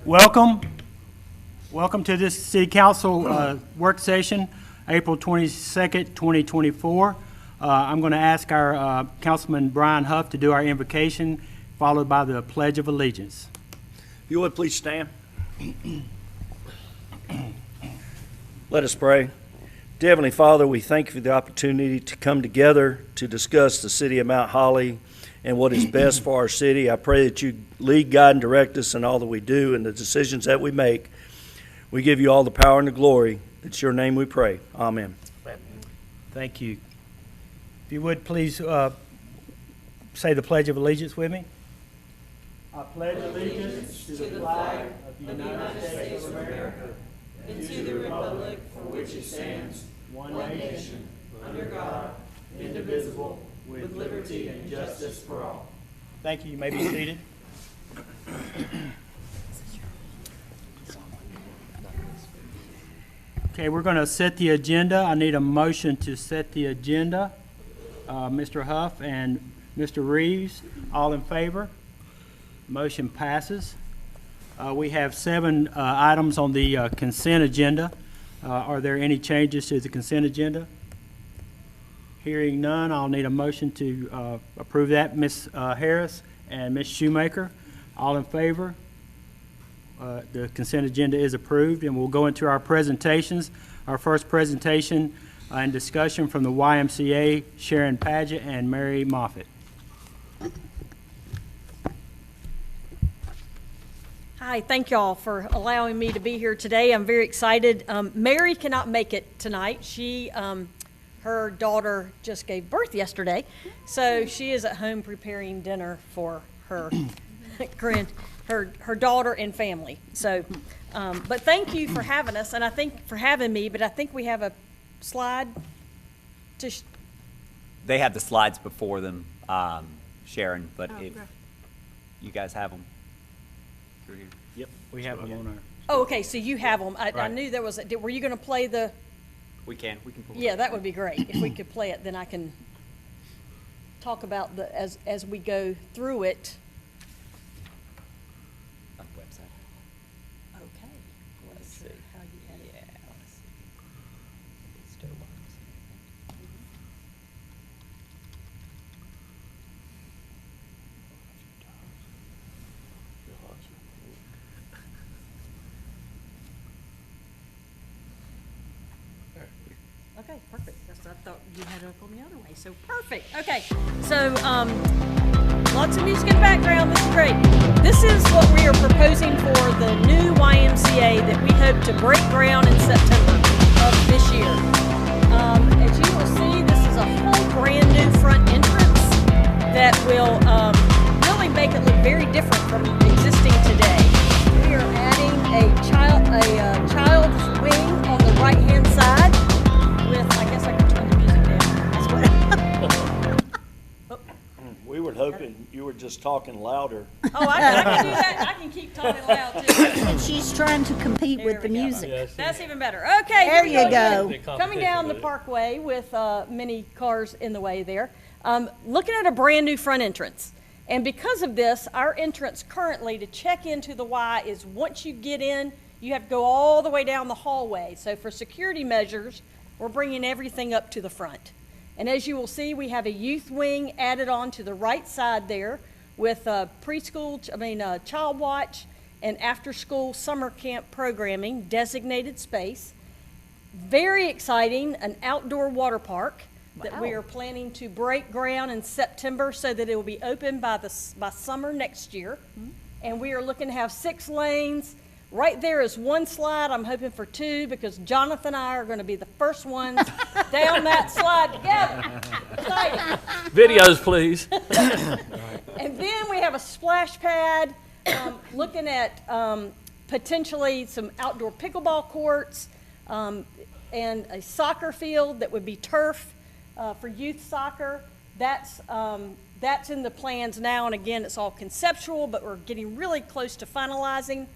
Welcome. Welcome to this City Council work session, April 22nd, 2024. I'm going to ask our Councilman Brian Huff to do our invocation, followed by the Pledge of Allegiance. If you would, please stand. Let us pray. Dear Heavenly Father, we thank you for the opportunity to come together to discuss the city of Mount Holly and what is best for our city. I pray that you lead, guide, and direct us in all that we do and the decisions that we make. We give you all the power and the glory. It's your name we pray. Amen. Thank you. If you would, please say the Pledge of Allegiance with me. I pledge allegiance to the flag of the United States of America and to the republic for which it stands, one nation, under God, indivisible, with liberty and justice for all. Thank you. You may be seated. Okay, we're going to set the agenda. I need a motion to set the agenda. Mr. Huff and Mr. Reeves, all in favor? Motion passes. We have 7 items on the consent agenda. Are there any changes to the consent agenda? Hearing none, I'll need a motion to approve that. Ms. Harris and Ms. Shoemaker, all in favor? The consent agenda is approved, and we'll go into our presentations. Our first presentation and discussion from the YMCA, Sharon Padgett and Mary Moffitt. Hi, thank y'all for allowing me to be here today. I'm very excited. Mary cannot make it tonight. Her daughter just gave birth yesterday, so she is at home preparing dinner for her her daughter and family. So, but thank you for having us, and I think for having me. But I think we have a slide to. They have the slides before them, Sharon. But if you guys have them. Yep, we have them on our. Oh, okay. So you have them. I Right. knew there was. Were you going to play the? We can pull it Yeah, up. that would be great. If we could play it, then I can talk about as we go through it. On the website. Okay. Let's see. How you had it. Yeah, let's see. It still works. Okay, perfect. I thought you had it on the other way, so perfect. Okay, so lots of music in the background. This is great. This is what we are proposing for the new YMCA that we hope to break ground in September of this year. As you will see, this is a whole brand new front entrance that will really make it look very different from existing today. We are adding a child's wing on the right-hand side. I guess I can turn the music down. That's what. We were hoping you were just talking louder. Oh, I can do that. I can keep talking loud too. And she's trying to compete There with the we go. music. That's even better. Okay, There here we you go. again. Coming down the parkway with many cars in the way there. Looking at a brand new front entrance. And because of this, our entrance currently to check into the Y is once you get in, you have to go all the way down the hallway. So for security measures, we're bringing everything up to the front. And as you will see, we have a youth wing added on to the right side there with child watch and after-school summer camp programming, designated space. Very exciting, an outdoor water park that we are planning to break ground in September so that it will be open by summer next year. Mm-hmm. And we are looking to have 6 lanes. Right there is 1 slide. I'm hoping for 2 because Jonathan and I are going to be the first ones down that slide together. Exciting. Videos, please. And then we have a splash pad, looking at potentially some outdoor pickleball courts and a soccer field that would be turf for youth soccer. That's in the plans now, and again, it's all conceptual, but we're getting really close to finalizing.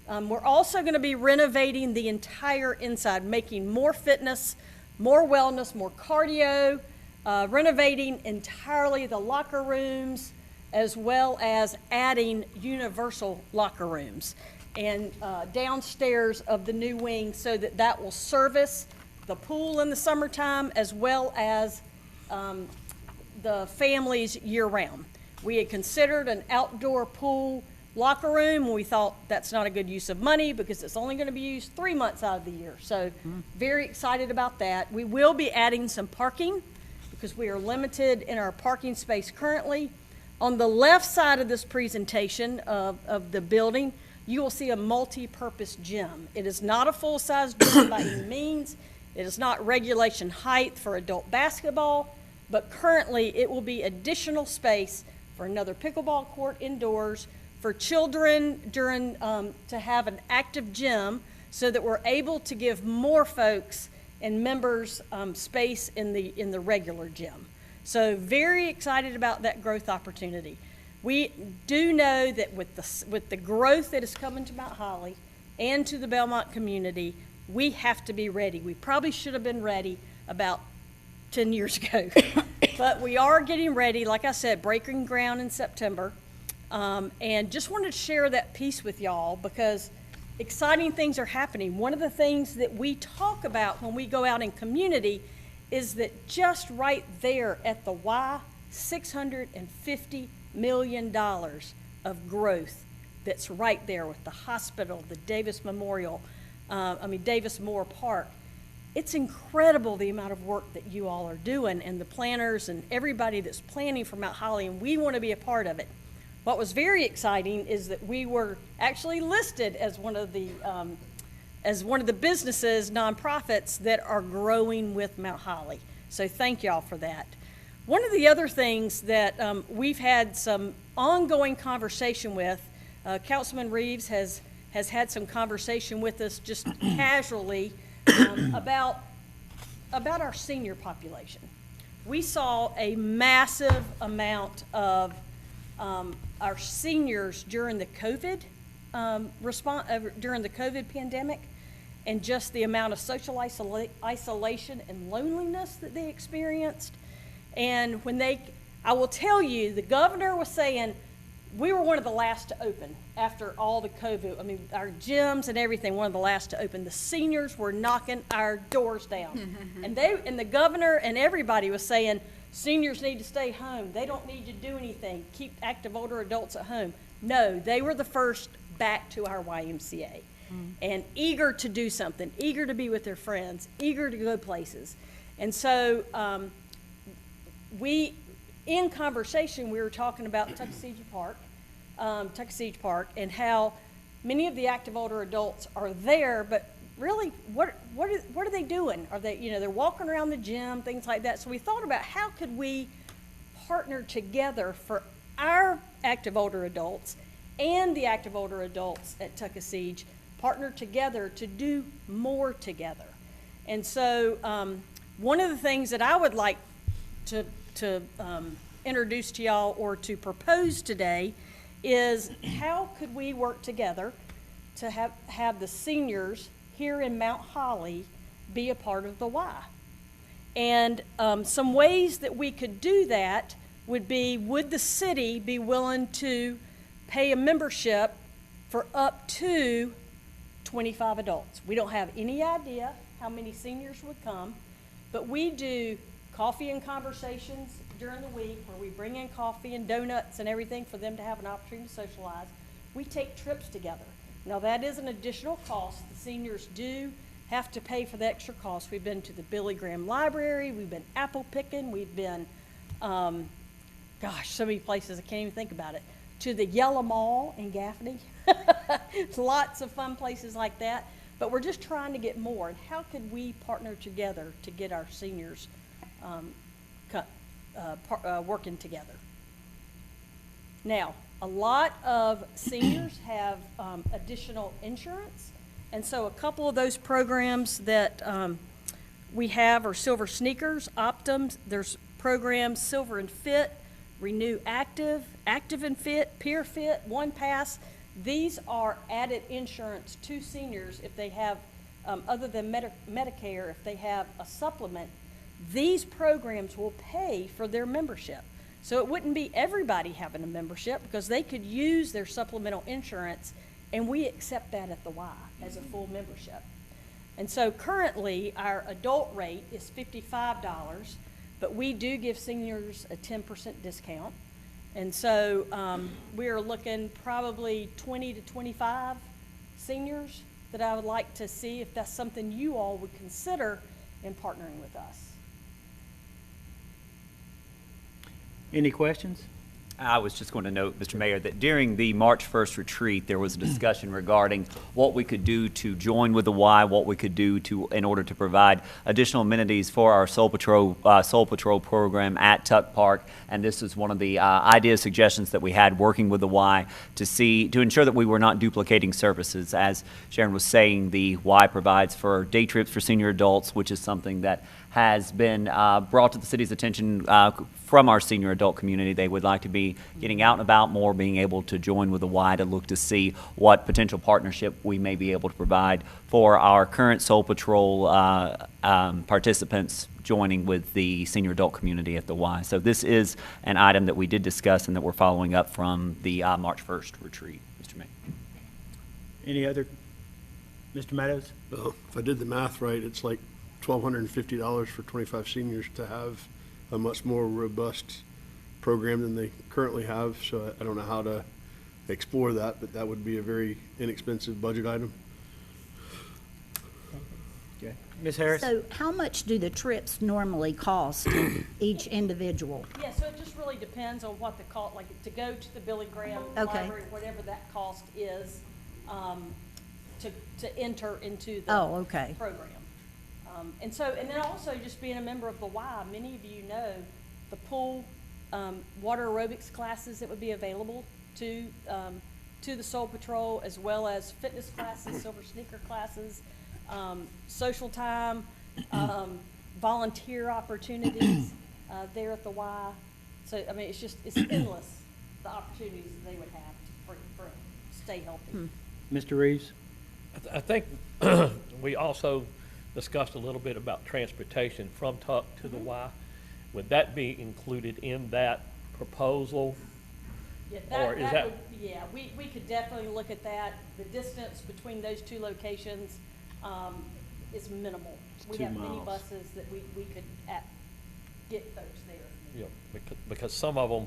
We're also going to be renovating the entire inside, making more fitness, more wellness, more cardio, renovating entirely the locker rooms, as well as adding universal locker rooms. and downstairs of the new wing so that that will service the pool in the summertime as well as the families year-round. We had considered an outdoor pool locker room. We thought that's not a good use of money because it's only going to be used 3 months out of the year. So very excited about that. We will be adding some parking because we are limited in our parking space currently. On the left side of this presentation of the building, you will see a multi-purpose gym. It is not a full-size gym by any means. It is not regulation height for adult basketball, but currently it will be additional space for another pickleball court indoors, for children during to have an active gym so that we're able to give more folks and members space in the regular gym. So very excited about that growth opportunity. We do know that with the growth that is coming to Mount Holly and to the Belmont community, we have to be ready. We probably should have been ready about 10 years ago. But we are getting ready, like I said, breaking ground in September. And just wanted to share that piece with y'all because exciting things are happening. One of the things that we talk about when we go out in community is that just right there at the Y, $650 million of growth that's right there with the hospital, the Davis Memorial, Davis Moore Park. It's incredible the amount of work that you all are doing and the planners and everybody that's planning for Mount Holly, and we want to be a part of it. What was very exciting is that we were actually listed as one of the businesses, nonprofits that are growing with Mount Holly. So thank y'all for that. One of the other things that we've had some ongoing conversation with, Councilman Reeves has had some conversation with us just casually about our senior population. We saw a massive amount of our seniors during the COVID during the COVID pandemic, and just the amount of social isolation and loneliness that they experienced. And I will tell you, the governor was saying we were one of the last to open after all the COVID. Our gyms and everything, one of the last to open. The seniors were knocking our doors down. And the governor and everybody was saying, seniors need to stay home. They don't need to do anything. Keep active older adults at home. No, they were the first back to our YMCA and eager to do something, eager to be with their friends, eager to go places. And so in conversation, we were talking about Tuckasegee Park, and how many of the active older adults are there, but really, what are they doing? Are they, they're walking around the gym, things like that. So we thought about how could we partner together for our active older adults and the active older adults at Tuckasegee, partner together to do more together. And so one of the things that I would like to introduce to y'all or to propose today is how could we work together to have the seniors here in Mount Holly be a part of the Y. And some ways that we could do that would be, would the city be willing to pay a membership for up to 25 adults? We don't have any idea how many seniors would come, but we do coffee and conversations during the week where we bring in coffee and donuts and everything for them to have an opportunity to socialize. We take trips together. Now that is an additional cost. The seniors do have to pay for the extra cost. We've been to the Billy Graham Library, we've been apple picking, we've been, so many places I can't even think about it. To the Yellow Mall in Gaffney. Lots of fun places like that. But we're just trying to get more. And how could we partner together to get our seniors working together? Now, a lot of seniors have additional insurance, and so a couple of those programs that we have are Silver Sneakers, Optum. There's programs Silver and Fit, Renew Active, Active and Fit, Peer Fit, One Pass. These are added insurance to seniors if they have, other than Medicare, if they have a supplement. These programs will pay for their membership. So it wouldn't be everybody having a membership because they could use their supplemental insurance and we accept that at the Y as a full membership. And so currently, our adult rate is $55, but we do give seniors a 10% discount. And so we are looking probably 20 to 25 seniors that I would like to see if that's something you all would consider in partnering with us. Any questions? I was just going to note, Mr. Mayor, that during the March 1st retreat, there was a discussion regarding what we could do to join with the Y, what we could do in order to provide additional amenities for our Soul Patrol program at Tuck Park. And this is one of the idea suggestions that we had working with the Y to ensure that we were not duplicating services. As Sharon was saying, the Y provides for day trips for senior adults, which is something that has been brought to the city's attention from our senior adult community. They would like to be getting out and about more, being able to join with the Y to look to see what potential partnership we may be able to provide for our current Soul Patrol participants joining with the senior adult community at the Y. So this is an item that we did discuss and that we're following up from the March 1st retreat, Mr. Mayor. Any other? Mr. Meadows? Well, if I did the math right, it's like $1,250 for 25 seniors to have a much more robust program than they currently have. So I don't know how to explore that, but that would be a very inexpensive budget item. Okay. Ms. Harris? So how much do the trips normally cost each individual? Yeah, so it just really depends on what the cost, like to go to the Billy Graham Okay. Library, whatever that cost is, to enter into the Oh, okay. program. And then also just being a member of the Y, many of you know the pool, water aerobics classes that would be available to the Soul Patrol, as well as fitness classes, silver sneaker classes, social time, volunteer opportunities there at the Y. So, I mean, it's endless, the opportunities that they would have for stay healthy. Mr. Reeves? I think we also discussed a little bit about transportation from Tuck to the Y. Would that be included in that proposal? Yeah, Or is that- yeah, we could definitely look at that. The distance between those two locations is minimal. We 2 have many miles. buses that we could get folks there. You know, because some of them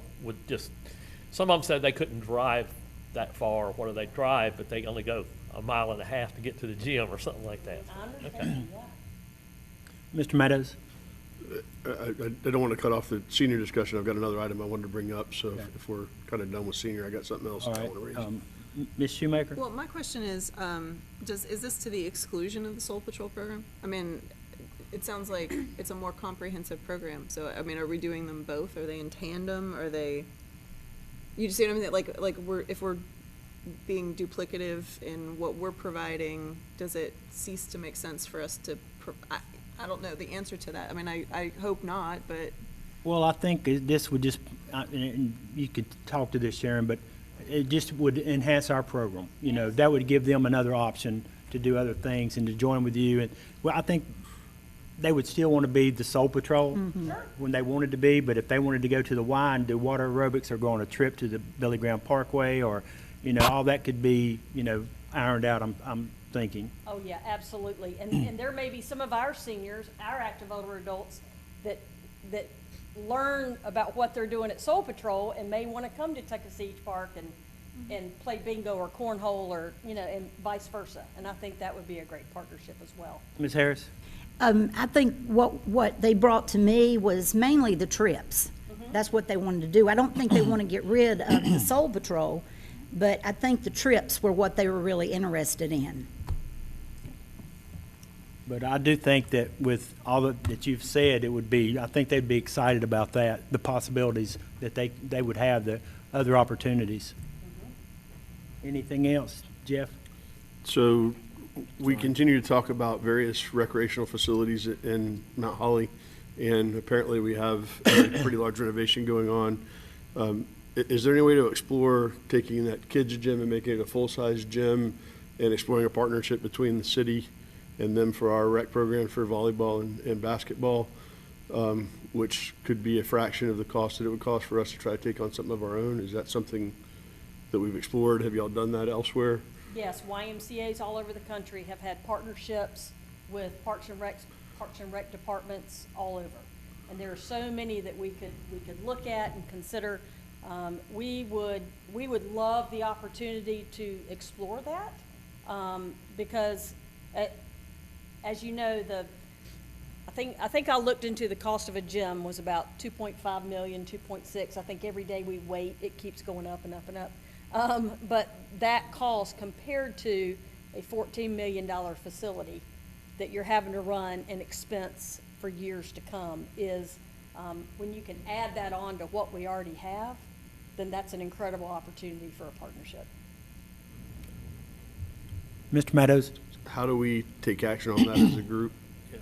some of them said they couldn't drive that far, or what do they drive, but they only go a mile and a half to get to the gym or something like that. I understand, yeah. Mr. Meadows? I don't want to cut off the senior discussion. I've got another item I wanted to bring up. So if we're kind of done with senior, I got something else All I right. want to raise. Ms. Shoemaker? Well, my question is this to the exclusion of the Soul Patrol program? I mean, it sounds like it's a more comprehensive program. So, I mean, are we doing them both? Are they in tandem? Are they, you see what I mean? Like if we're being duplicative in what we're providing, does it cease to make sense for us to, I don't know the answer to that. I mean, I hope not, but. Well, I think this would just, and you could talk to this, Sharon, but it just would enhance our program. You know, that would give them another option to do other things and to join with you. And, well, I think they would still want to be the Soul Patrol when they wanted to be, but if they wanted to go to the Y and do water aerobics or go on a trip to the Billy Graham Parkway or, you know, all that could be, you know, ironed out, I'm thinking. Oh, yeah, absolutely. And there may be some of our seniors, our active older adults, that learn about what they're doing at Soul Patrol and may want to come to Tuckasegee Park and play bingo or cornhole or, you know, and vice versa. And I think that would be a great partnership as well. Ms. Harris? I think what they brought to me was mainly the trips. That's what they wanted to do. I don't think they want to get rid of the Soul Patrol, but I think the trips were what they were really interested in. But I do think that with all that you've said, it would be, I think they'd be excited about that, the possibilities that they would have, the other opportunities. Anything else, Jeff? So we continue to talk about various recreational facilities in Mount Holly, and apparently we have a pretty large renovation going on. Is there any way to explore taking that kids' gym and making it a full-size gym and exploring a partnership between the city and them for our rec program for volleyball and basketball, which could be a fraction of the cost that it would cost for us to try to take on something of our own? Is that something that we've explored? Have y'all done that elsewhere? Yes, YMCA's all over the country have had partnerships with Parks and Rec departments all over. And there are so many that we could look at and consider. We would love the opportunity to explore that, because as you know, I think I looked into the cost of a gym was about 2.5 million, 2.6. I think every day we wait, it keeps going up and up and up. But that cost compared to a $14 million facility that you're having to run and expense for years to come is, when you can add that on to what we already have, then that's an incredible opportunity for a partnership. Mr. Meadows? How do we take action on that as a group,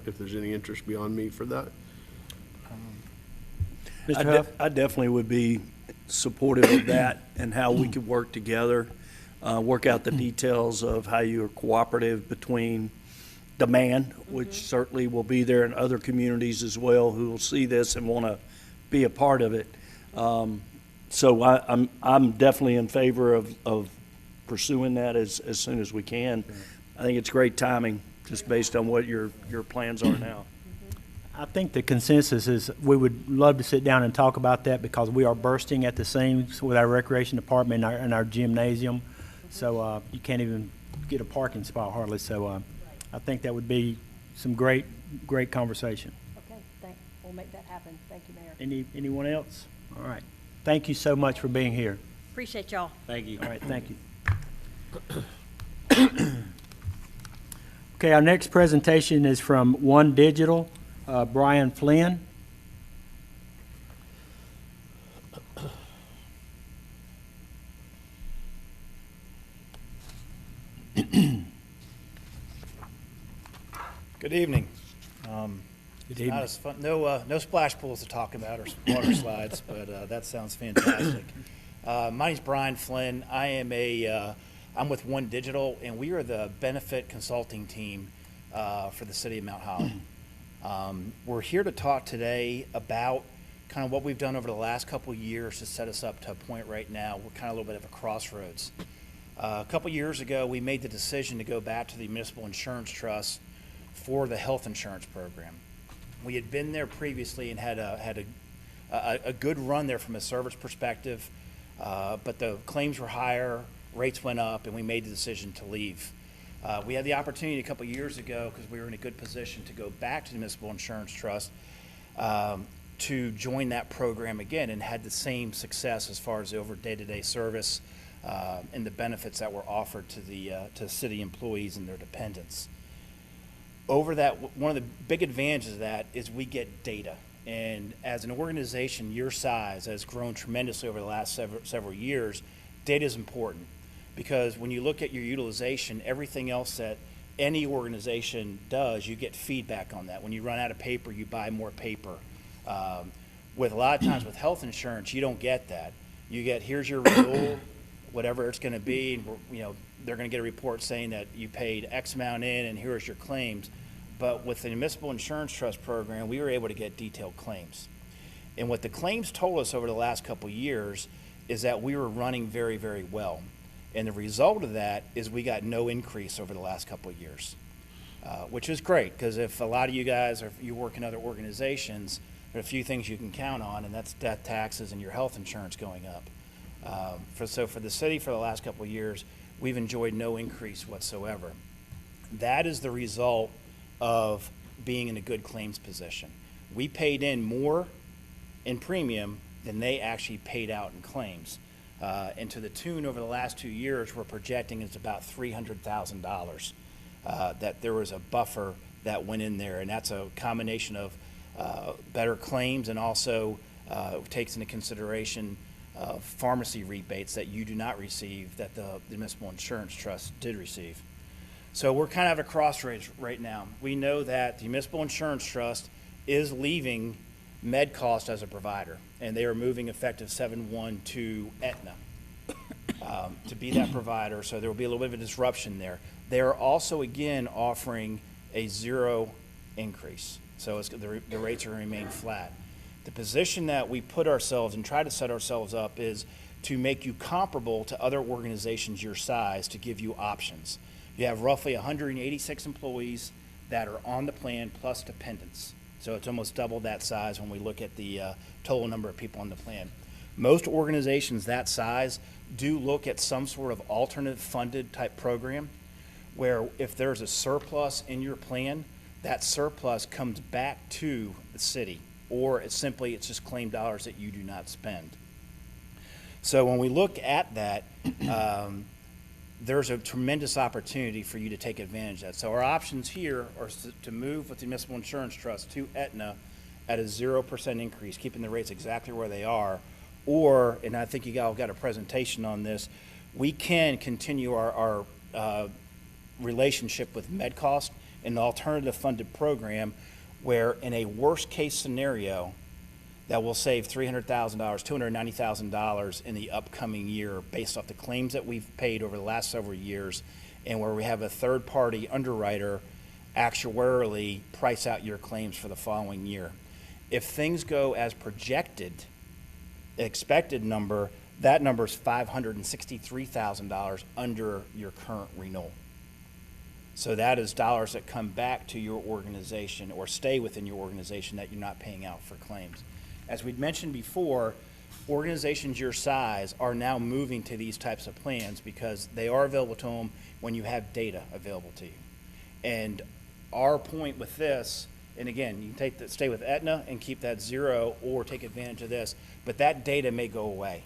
if there's any interest beyond me for that? Mr. Huff? I definitely would be supportive of that and how we could work together, work out the details of how you are cooperative between demand, which certainly will be there in other communities as well who will see this and want to be a part of it. So I'm definitely in favor of pursuing that as soon as we can. I think it's great timing, just based on what your plans are now. I think the consensus is we would love to sit down and talk about that because we are bursting at the seams with our recreation department and our gymnasium. So you can't even get a parking spot hardly. So I think that would be some great conversation. Okay, we'll make that happen. Thank you, Mayor. Anyone else? All right. Thank you so much for being here. Appreciate y'all. Thank you. All right, thank you. Okay, our next presentation is from One Digital, Brian Flynn. Good evening. Good Not evening. as fun, no splash pools to talk about or water slides, but that sounds fantastic. My name's Brian Flynn. I'm with One Digital, and we are the benefit consulting team for the city of Mount Holly. We're here to talk today about kind of what we've done over the last couple of years to set us up to a point right now. We're kind of a little bit of a crossroads. A couple years ago, we made the decision to go back to the Municipal Insurance Trust for the health insurance program. We had been there previously and had a good run there from a service perspective, but the claims were higher, rates went up, and we made the decision to leave. We had the opportunity a couple years ago, because we were in a good position to go back to the Municipal Insurance Trust to join that program again, and had the same success as far as the over day-to-day service and the benefits that were offered to city employees and their dependents. Over that, one of the big advantages of that is we get data. And as an organization your size has grown tremendously over the last several years, data is important. Because when you look at your utilization, everything else that any organization does, you get feedback on that. When you run out of paper, you buy more paper. With a lot of times with health insurance, you don't get that. You get, here's your renewal, whatever it's going to be, and they're going to get a report saying that you paid X amount in, and here's your claims. But with the Municipal Insurance Trust program, we were able to get detailed claims. And what the claims told us over the last couple of years is that we were running very, very well. And the result of that is we got no increase over the last couple of years, which is great, because if a lot of you guys, or if you work in other organizations, there are a few things you can count on, and that's death taxes and your health insurance going up. So for the city for the last couple of years, we've enjoyed no increase whatsoever. That is the result of being in a good claims position. We paid in more in premium than they actually paid out in claims. And to the tune over the last 2 years, we're projecting it's about $300,000 that there was a buffer that went in there. And that's a combination of better claims, and also takes into consideration pharmacy rebates that you do not receive that the Municipal Insurance Trust did receive. So we're kind of at a crossroads right now. We know that the Municipal Insurance Trust is leaving MedCost as a provider, and they are moving effective 7/1 to Aetna to be that provider, so there will be a little bit of a disruption there. They are also, again, offering a 0 increase, so the rates are going to remain flat. The position that we put ourselves and try to set ourselves up is to make you comparable to other organizations your size to give you options. You have roughly 186 employees that are on the plan plus dependents. So it's almost double that size when we look at the total number of people on the plan. Most organizations that size do look at some sort of alternative funded type program where if there's a surplus in your plan, that surplus comes back to the city, or it's just claim dollars that you do not spend. So when we look at that, there's a tremendous opportunity for you to take advantage of that. So our options here are to move with the Municipal Insurance Trust to Aetna at a 0% increase, keeping the rates exactly where they are, or, and I think you all got a presentation on this, we can continue our relationship with MedCost, an alternative funded program where in a worst case scenario that will save $300,000, $290,000 in the upcoming year based off the claims that we've paid over the last several years, and where we have a third party underwriter actuarially price out your claims for the following year. If things go as projected, the expected number, that number is $563,000 under your current renewal. So that is dollars that come back to your organization or stay within your organization that you're not paying out for claims. As we'd mentioned before, organizations your size are now moving to these types of plans because they are available to them when you have data available to you. And our point with this, and again, you can stay with Aetna and keep that 0 or take advantage of this, but that data may go away.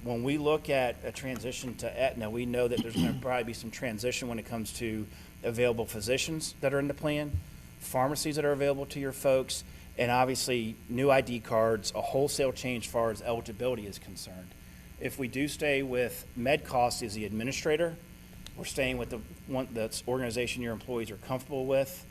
When we look at a transition to Aetna, we know that there's going to probably be some transition when it comes to available physicians that are in the plan, pharmacies that are available to your folks, and obviously new ID cards, a wholesale change as far as eligibility is concerned. If we do stay with MedCost as the administrator, we're staying with the organization your employees are comfortable with.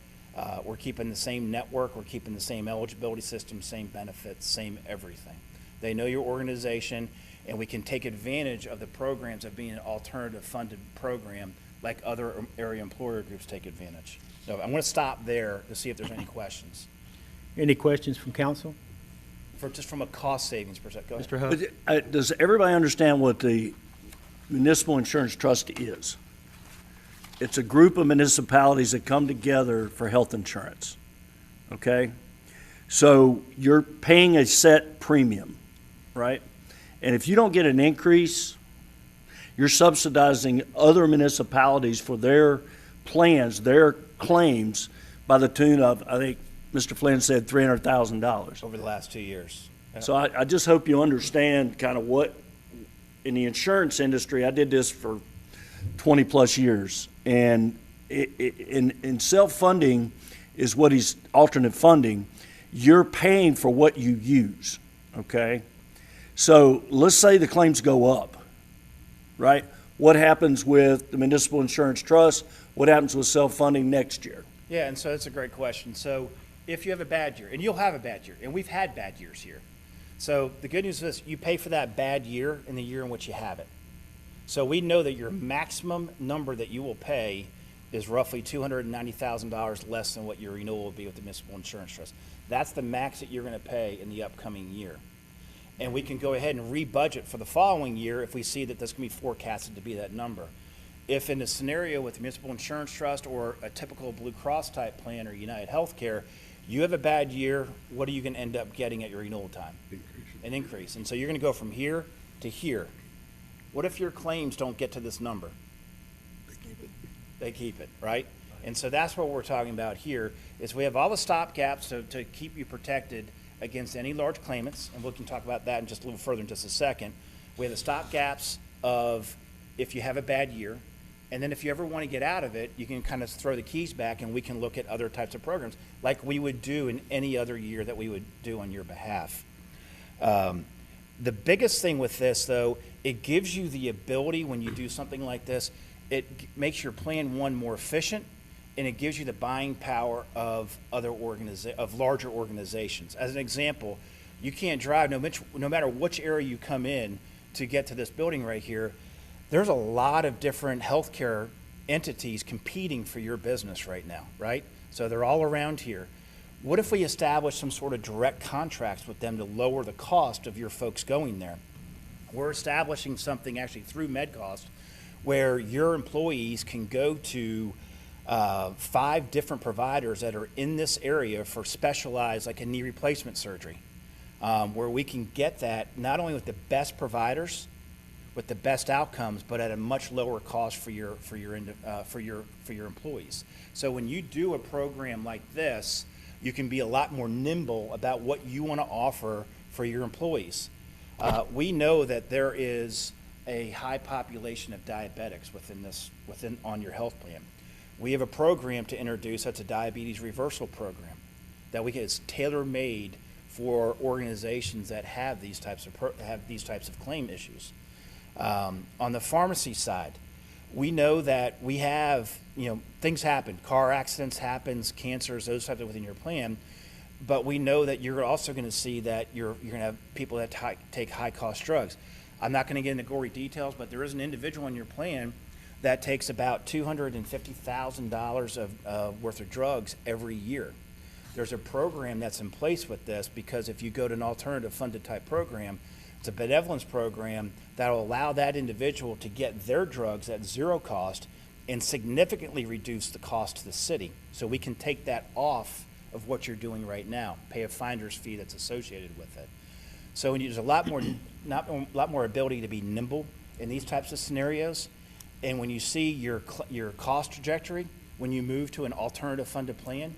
We're keeping the same network, we're keeping the same eligibility system, same benefits, same everything. They know your organization, and we can take advantage of the programs of being an alternative funded program like other area employer groups take advantage. So I'm going to stop there to see if there's any questions. Any questions from council? Just from a cost savings perspective. Go ahead. Mr. Huff? Does everybody understand what the Municipal Insurance Trust is? It's a group of municipalities that come together for health insurance, okay? So you're paying a set premium, right? And if you don't get an increase, you're subsidizing other municipalities for their plans, their claims, by the tune of, I think Mr. Flynn said, $300,000. Over the last 2 years. So I just hope you understand kind of what, in the insurance industry, I did this for 20 plus years. And in self-funding is what is alternate funding. You're paying for what you use, okay? So let's say the claims go up, right? What happens with the Municipal Insurance Trust? What happens with self-funding next year? Yeah, and so that's a great question. So if you have a bad year, and you'll have a bad year, and we've had bad years here. So the good news is you pay for that bad year in the year in which you have it. So we know that your maximum number that you will pay is roughly $290,000 less than what your renewal will be with the Municipal Insurance Trust. That's the max that you're going to pay in the upcoming year. And we can go ahead and re-budget for the following year if we see that that's going to be forecasted to be that number. If in a scenario with the Municipal Insurance Trust or a typical Blue Cross type plan or United Healthcare, you have a bad year, what are you going to end up getting at your renewal time? An increase. And so you're going to go from here to here. What if your claims don't get to this number? They keep it, right? And so that's what we're talking about here, is we have all the stop gaps to keep you protected against any large claimants, and we can talk about that in just a little further in just a second. We have the stop gaps of if you have a bad year, and then if you ever want to get out of it, you can kind of throw the keys back and we can look at other types of programs like we would do in any other year that we would do on your behalf. The biggest thing with this, though, it gives you the ability when you do something like this, it makes your plan, one, more efficient, and it gives you the buying power of larger organizations. As an example, you can't drive, no matter which area you come in to get to this building right here, there's a lot of different healthcare entities competing for your business right now, right? So they're all around here. What if we establish some sort of direct contracts with them to lower the cost of your folks going there? We're establishing something actually through MedCost where your employees can go to 5 different providers that are in this area for specialized, like a knee replacement surgery, where we can get that not only with the best providers, with the best outcomes, but at a much lower cost for your employees. So when you do a program like this, you can be a lot more nimble about what you want to offer for your employees. We know that there is a high population of diabetics on your health plan. We have a program to introduce that's a diabetes reversal program that is tailor-made for organizations that have these types of claim issues. On the pharmacy side, we know that we have, things happen, car accidents happens, cancers, those types of within your plan, but we know that you're also going to see that you're going to have people that take high-cost drugs. I'm not going to get into gory details, but there is an individual in your plan that takes about $250,000 of worth of drugs every year. There's a program that's in place with this because if you go to an alternative funded type program, it's a benevolence program that will allow that individual to get their drugs at zero cost and significantly reduce the cost to the city. So we can take that off of what you're doing right now, pay a finder's fee that's associated with it. So there's a lot more ability to be nimble in these types of scenarios. And when you see your cost trajectory, when you move to an alternative funded plan,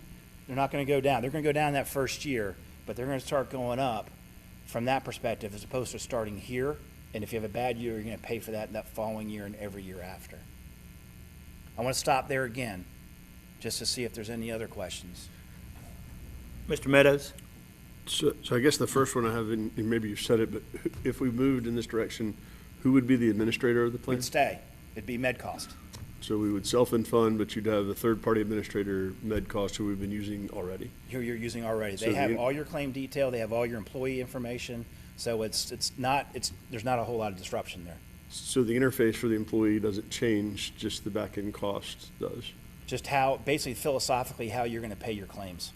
they're not going to go down. They're going to go down that first year, but they're going to start going up from that perspective as opposed to starting here. And if you have a bad year, you're going to pay for that following year and every year after. I want to stop there again just to see if there's any other questions. Mr. Meadows? So I guess the first one I have, and maybe you've said it, but if we moved in this direction, who would be the administrator of the plan? We'd stay. It'd be MedCost. So we would self-fund, but you'd have a third-party administrator, MedCost, who we've been using already. Who you're using already. So They have all your claim detail. They have all your employee information. So there's not a whole lot of disruption there. So the interface for the employee doesn't change, just the back-end cost does. Just how, basically philosophically, how you're going to pay your claims.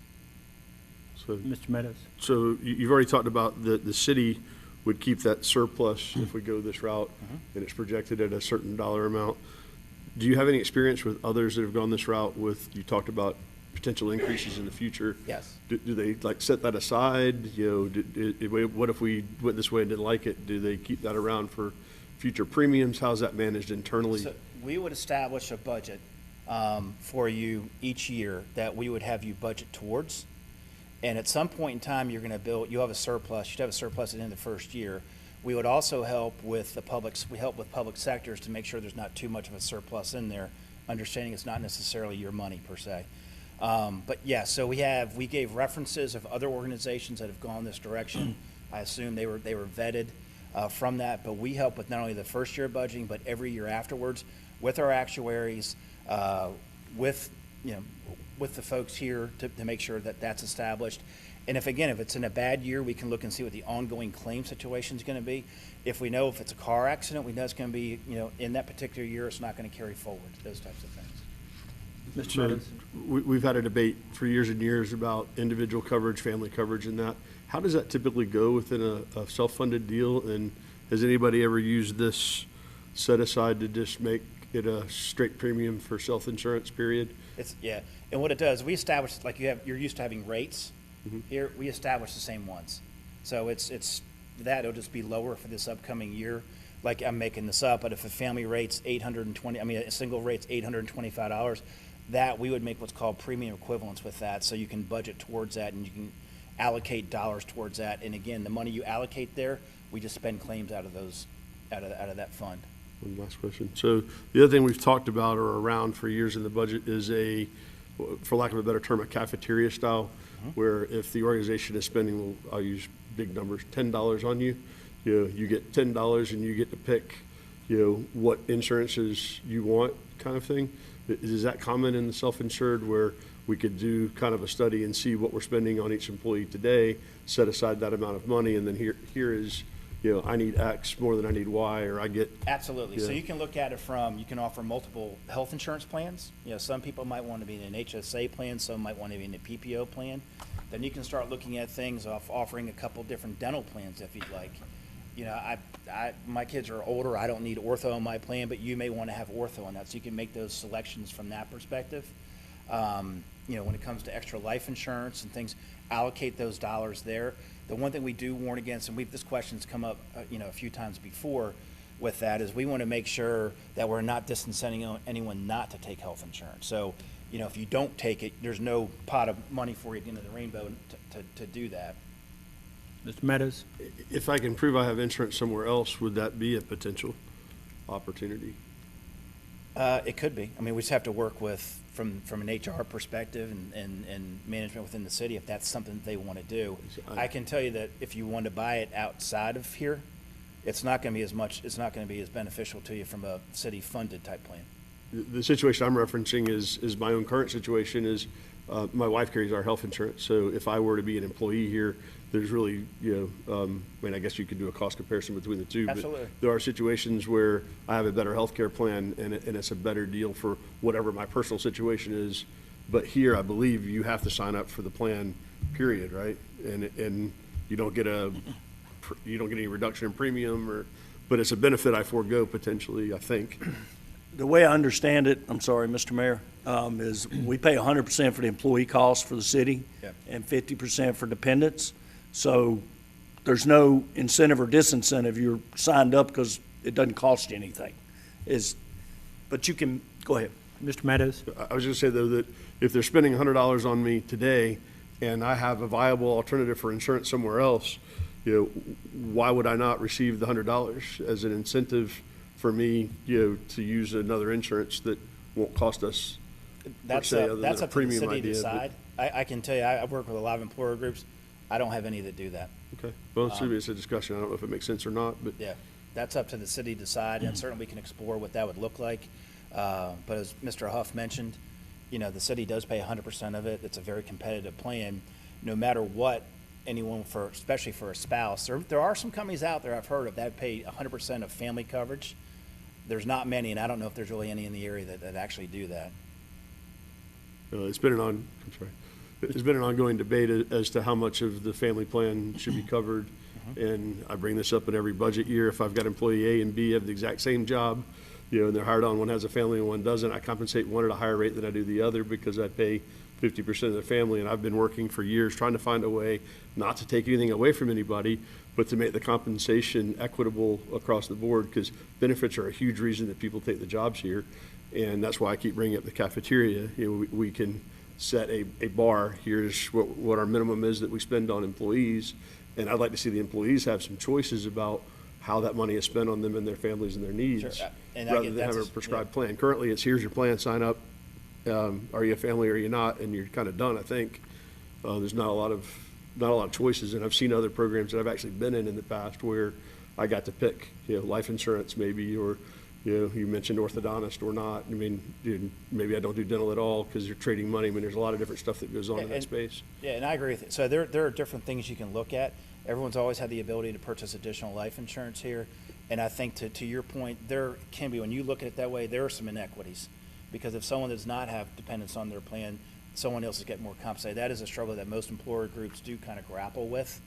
So, Mr. Meadows? so you've already talked about the city would keep that surplus if we go this route, and it's projected at a certain dollar amount. Do you have any experience with others that have gone this route you talked about potential increases in the future? Yes. Do they set that aside? What if we went this way and didn't like it? Do they keep that around for future premiums? How's that managed internally? So we would establish a budget for you each year that we would have you budget towards. And at some point in time, you'll have a surplus. You'd have a surplus at the end of the first year. We would also help with public sectors to make sure there's not too much of a surplus in there, understanding it's not necessarily your money per se. But yeah, so we gave references of other organizations that have gone this direction. I assume they were vetted from that, but we help with not only the first year budgeting, but every year afterwards with our actuaries, with the folks here to make sure that that's established. And if it's in a bad year, we can look and see what the ongoing claim situation is going to be. If we know if it's a car accident, we know it's going to be, in that particular year, it's not going to carry forward, those types of things. Mr. So Meadows? we've had a debate for years and years about individual coverage, family coverage, and that. How does that typically go within a self-funded deal? And has anybody ever used this set aside to just make it a straight premium for self-insurance period? And what it does, we establish, like you're used to having rates. Here, we establish the same ones. So it'll just be lower for this upcoming year. Like I'm making this up, but if a family rate's a single rate's $825, that we would make what's called premium equivalence with that. So you can budget towards that and you can allocate dollars towards that. And again, the money you allocate there, we just spend claims out of that fund. One last question. So the other thing we've talked about or around for years in the budget is for lack of a better term, a cafeteria style, where if the organization is spending, I'll use big numbers, $10 on you, you get $10 and you get to pick, what insurances you want, kind of thing. Is that common in the self-insured where we could do kind of a study and see what we're spending on each employee today, set aside that amount of money, and then here is, I need X more than I need Y, or I get. Absolutely. Yeah. So you can look at it you can offer multiple health insurance plans. Some people might want to be in an HSA plan, some might want to be in a PPO plan. Then you can start looking at things offering a couple different dental plans if you'd like. you know, my kids are older, I don't need ortho on my plan, but you may want to have ortho on that, so you can make those selections from that perspective. You know, when it comes to extra life insurance and things, allocate those dollars there. The one thing we do warn against, and this question's come up, you know, a few times before with that, is we want to make sure that we're not disincentivizing anyone not to take health insurance. So, you know, if you don't take it, there's no pot of money for you at the end of the rainbow to do that. Mr. Meadows? If I can prove I have insurance somewhere else, would that be a potential opportunity? It could be. I mean, we just have to work with, from an HR perspective and management within the city, if that's something that they want to do. I can tell you that if you want to buy it outside of here, it's not going to be as much, it's not going to be as beneficial to you from a city-funded type plan. The situation I'm referencing is my own current situation is, my wife carries our health insurance, so if I were to be an employee here, there's really, you know, I mean, I guess you could do a cost comparison between the two. Absolutely. But there are situations where I have a better healthcare plan and it's a better deal for whatever my personal situation is. But here, I believe you have to sign up for the plan, period, right? And you don't get any reduction in premium but it's a benefit I forego potentially, I think. The way I understand it, I'm sorry, Mr. Mayor, is we pay 100% for the employee costs for the city Yep. and 50% for dependents. So there's no incentive or disincentive. You're signed up because it doesn't cost you anything. But you can, go ahead. Mr. Meadows? I was going to say, though, that if they're spending $100 on me today and I have a viable alternative for insurance somewhere else, you know, why would I not receive the $100 as an incentive for me, you know, to use another insurance that won't cost us, That's say, other that's than a up to the premium city to idea, but- decide. I can tell you, I work with a lot of employer groups. I don't have any that do that. Okay, well, it's a discussion. I don't know if it makes sense or not, but Yeah, that's up to the city to decide, and certainly we can explore what that would look like. But as Mr. Huff mentioned, you know, the city does pay 100% of it. It's a very competitive plan. No matter what, anyone especially for a spouse, there are some companies out there I've heard of that pay 100% of family coverage. There's not many, and I don't know if there's really any in the area that actually do that. it's been an ongoing debate as to how much of the family plan should be covered. And I bring this up in every budget year. If I've got employee A and B have the exact same job, you know, and they're hired on, one has a family and one doesn't, I compensate one at a higher rate than I do the other because I pay 50% of the family. And I've been working for years trying to find a way not to take anything away from anybody, but to make the compensation equitable across the board, because benefits are a huge reason that people take the jobs here. And that's why I keep bringing up the cafeteria. You know, we can set a bar. Here's what our minimum is that we spend on employees. And I'd like to see the employees have some choices about how that money is spent on them and their families and their needs, Sure, and I rather get than that's have a a- prescribed plan. Currently, it's here's your plan, sign up. Are you a family or are you not? And you're kind of done, I think. There's not a lot of choices. And I've seen other programs that I've actually been in the past where I got to pick, you know, life insurance maybe, or, you know, you mentioned orthodontist or not. I mean, maybe I don't do dental at all because you're trading money. I mean, there's a lot of different stuff that goes on in that And- space. Yeah, and I agree with you. So there are different things you can look at. Everyone's always had the ability to purchase additional life insurance here. And I think to your point, there can be, when you look at it that way, there are some inequities. Because if someone does not have dependents on their plan, someone else is getting more compensated. That is a struggle that most employer groups do kind of grapple with.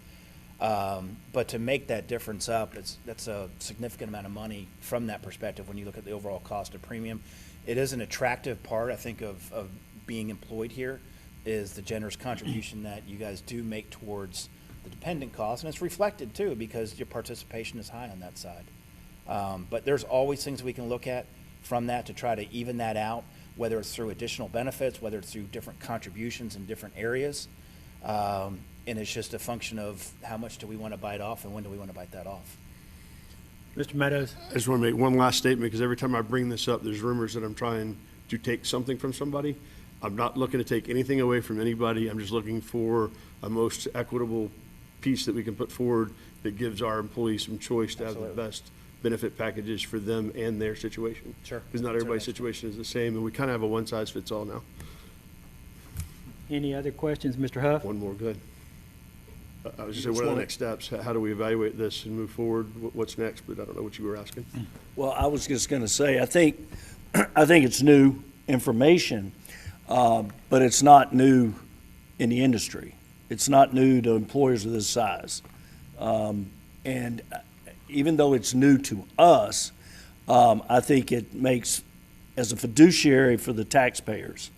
But to make that difference up, that's a significant amount of money from that perspective when you look at the overall cost of premium. It is an attractive part, I think, of being employed here, is the generous contribution that you guys do make towards the dependent costs. And it's reflected too, because your participation is high on that side. But there's always things we can look at from that to try to even that out, whether it's through additional benefits, whether it's through different contributions in different areas. And it's just a function of how much do we want to bite off and when do we want to bite that off. Mr. Meadows? I just want to make one last statement, because every time I bring this up, there's rumors that I'm trying to take something from somebody. I'm not looking to take anything away from anybody. I'm just looking for a most equitable piece that we can put forward that gives our employees some choice to have the Absolutely. best benefit packages for them and their situation. Sure. Because not everybody's Certainly. situation is the same, and we kind of have a one-size-fits-all now. Any other questions, Mr. Huff? One more, good. I was just saying, what are the next steps? How do we evaluate this and move forward? What's next? But I don't know what you were asking. Well, I was just going to say, I think it's new information, but it's not new in the industry. It's not new to employers of this size. And even though it's new to us, I think it makes, as a fiduciary for the taxpayers,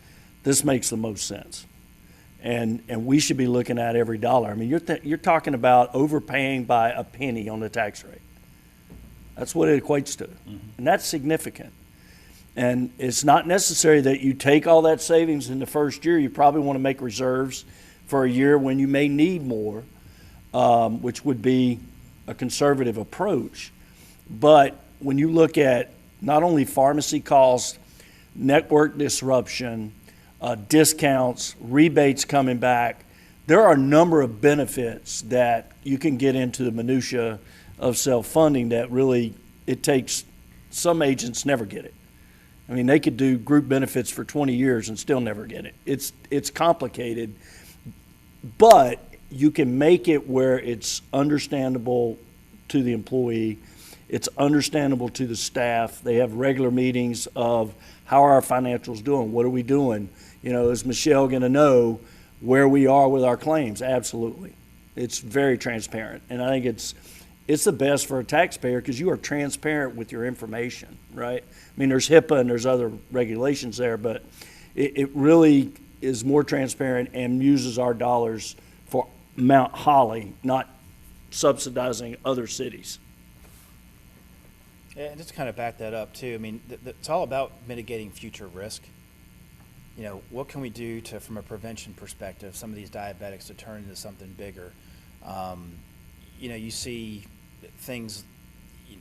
this makes the most sense. And we should be looking at every dollar. I mean, you're talking about overpaying by a penny on the tax rate. That's what it equates to. And that's significant. And it's not necessary that you take all that savings in the first year. You probably want to make reserves for a year when you may need more, which would be a conservative approach. But when you look at not only pharmacy costs, network disruption, discounts, rebates coming back, there are a number of benefits that you can get into the minutia of self-funding that really, it takes, some agents never get it. I mean, they could do group benefits for 20 years and still never get it. It's complicated, but you can make it where it's understandable to the employee, it's understandable to the staff. They have regular meetings of how are our financials doing? What are we doing? You know, is Michelle going to know where we are with our claims? Absolutely. It's very transparent, and I think it's the best for a taxpayer because you are transparent with your information, right? I mean, there's HIPAA and there's other regulations there, but it really is more transparent and uses our dollars for Mount Holly, not subsidizing other cities. Yeah, and just to kind of back that up too, I mean, it's all about mitigating future risk. You know, what can we do to, from a prevention perspective, some of these diabetics to turn into something bigger? You know, you see things,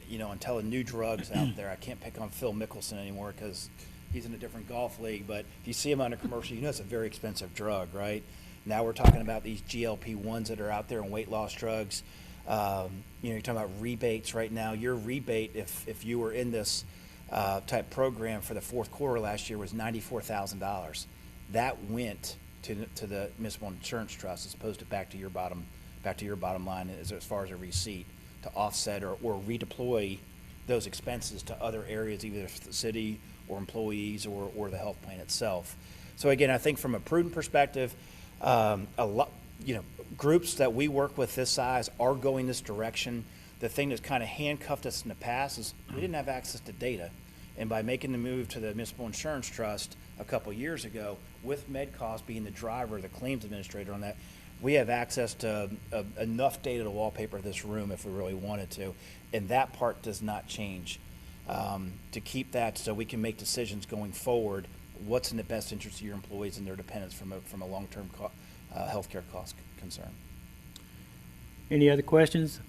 you know, until new drugs out there. I can't pick on Phil Mickelson anymore because he's in a different golf league, but if you see him on a commercial, you know it's a very expensive drug, right? Now we're talking about these GLP-1s that are out there and weight loss drugs. You know, you're talking about rebates right now. Your rebate, if you were in this type program for the fourth quarter last year, was $94,000. That went to the municipal insurance trust as opposed to back to your bottom line as far as a receipt to offset or redeploy those expenses to other areas, either for the city or employees or the health plan itself. So again, I think from a prudent perspective, a lot, you know, groups that we work with this size are going this direction. The thing that's kind of handcuffed us in the past is we didn't have access to data. And by making the move to the Municipal Insurance Trust a couple of years ago, with MedCost being the driver, the claims administrator on that, we have access to enough data to wallpaper this room if we really wanted to. And that part does not change. To keep that so we can make decisions going forward, what's in the best interest of your employees and their dependents from a long-term healthcare cost concern. Any other questions?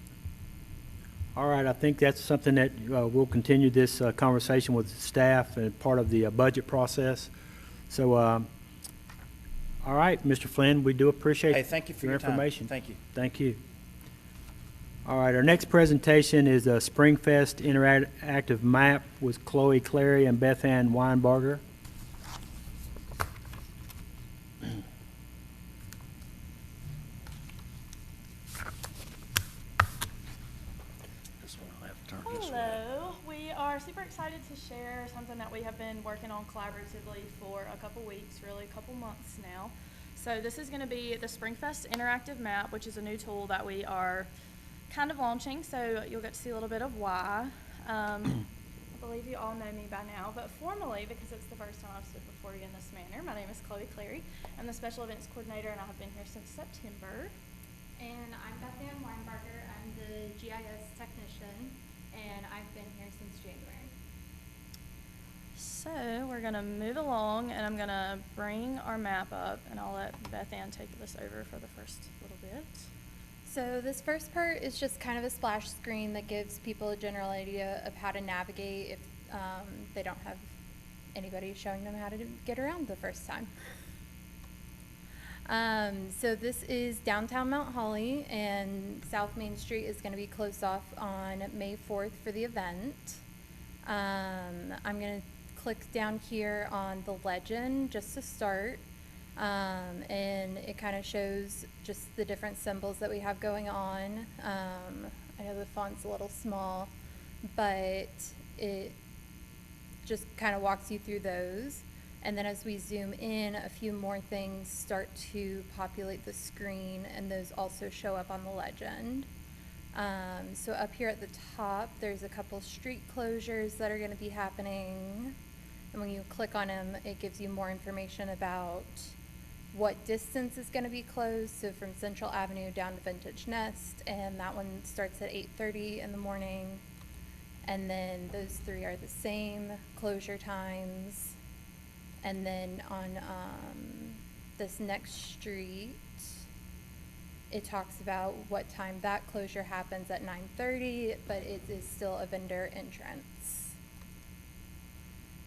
All right, I think that's something that we'll continue this conversation with staff and part of the budget process. So, all right, Mr. Flynn, we do appreciate thank you for your information. Time. Thank you. Thank you. All right, our next presentation is a Springfest interactive map with Chloe Clary and Beth Ann Weinberger. Hello. We are super excited to share something that we have been working on collaboratively for a couple weeks, really a couple months now. So this is going to be the Springfest Interactive Map, which is a new tool that we are kind of launching, so you'll get to see a little bit of why. I believe you all know me by now, but formally, because it's the first time I've stood before you in this manner, my name is Chloe Clary. I'm the Special Events Coordinator, and I have been here since September. And I'm Beth Ann Weinberger. I'm the GIS technician, and I've been here since January. So we're going to move along, and I'm going to bring our map up, and I'll let Beth Ann take this over for the first little bit. So this first part is just kind of a splash screen that gives people a general idea of how to navigate if they don't have anybody showing them how to get around the first time. So this is downtown Mount Holly, and South Main Street is going to be closed off on May 4th for the event. I'm going to click down here on the legend just to start, and it kind of shows just the different symbols that we have going on. I know the font's a little small, but it just kind of walks you through those. And then as we zoom in, a few more things start to populate the screen, and those also show up on the legend. So up here at the top, there's a couple street closures that are going to be happening. And when you click on them, it gives you more information about what distance is going to be closed. So from Central Avenue down to Vintage Nest, and that one starts at 8:30 in the morning. And then those three are the same closure times. And then on this next street, it talks about what time that closure happens at 9:30, but it is still a vendor entrance.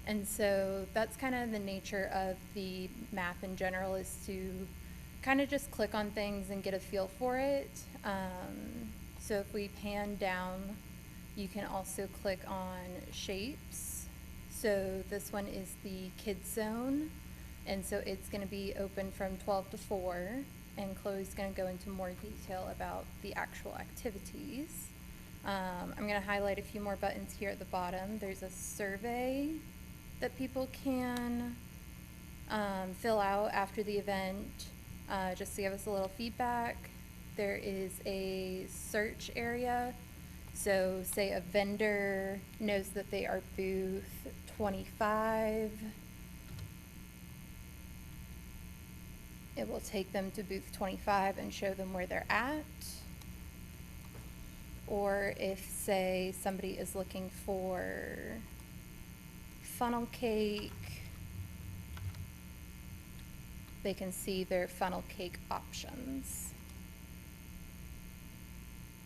And so that's kind of the nature of the map in general, is to kind of just click on things and get a feel for it. So if we pan down, you can also click on shapes. So this one is the kids zone, and so it's going to be open from 12 to 4, and Chloe's going to go into more detail about the actual activities. I'm going to highlight a few more buttons here at the bottom. There's a survey that people can fill out after the event, just to give us a little feedback. There is a search area. So say a vendor knows that they are booth 25. It will take them to booth 25 and show them where they're at. Or if, say, somebody is looking for funnel cake, they can see their funnel cake options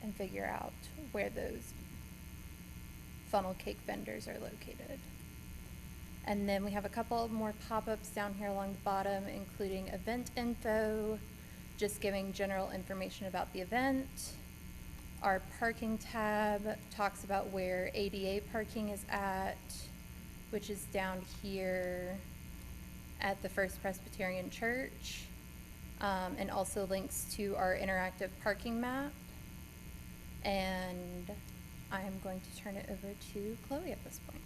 and figure out where those funnel cake vendors are located. And then we have a couple more pop-ups down here along the bottom, including event info, just giving general information about the event. Our parking tab talks about where ADA parking is at, which is down here at the First Presbyterian Church, and also links to our interactive parking map. And I am going to turn it over to Chloe at this point.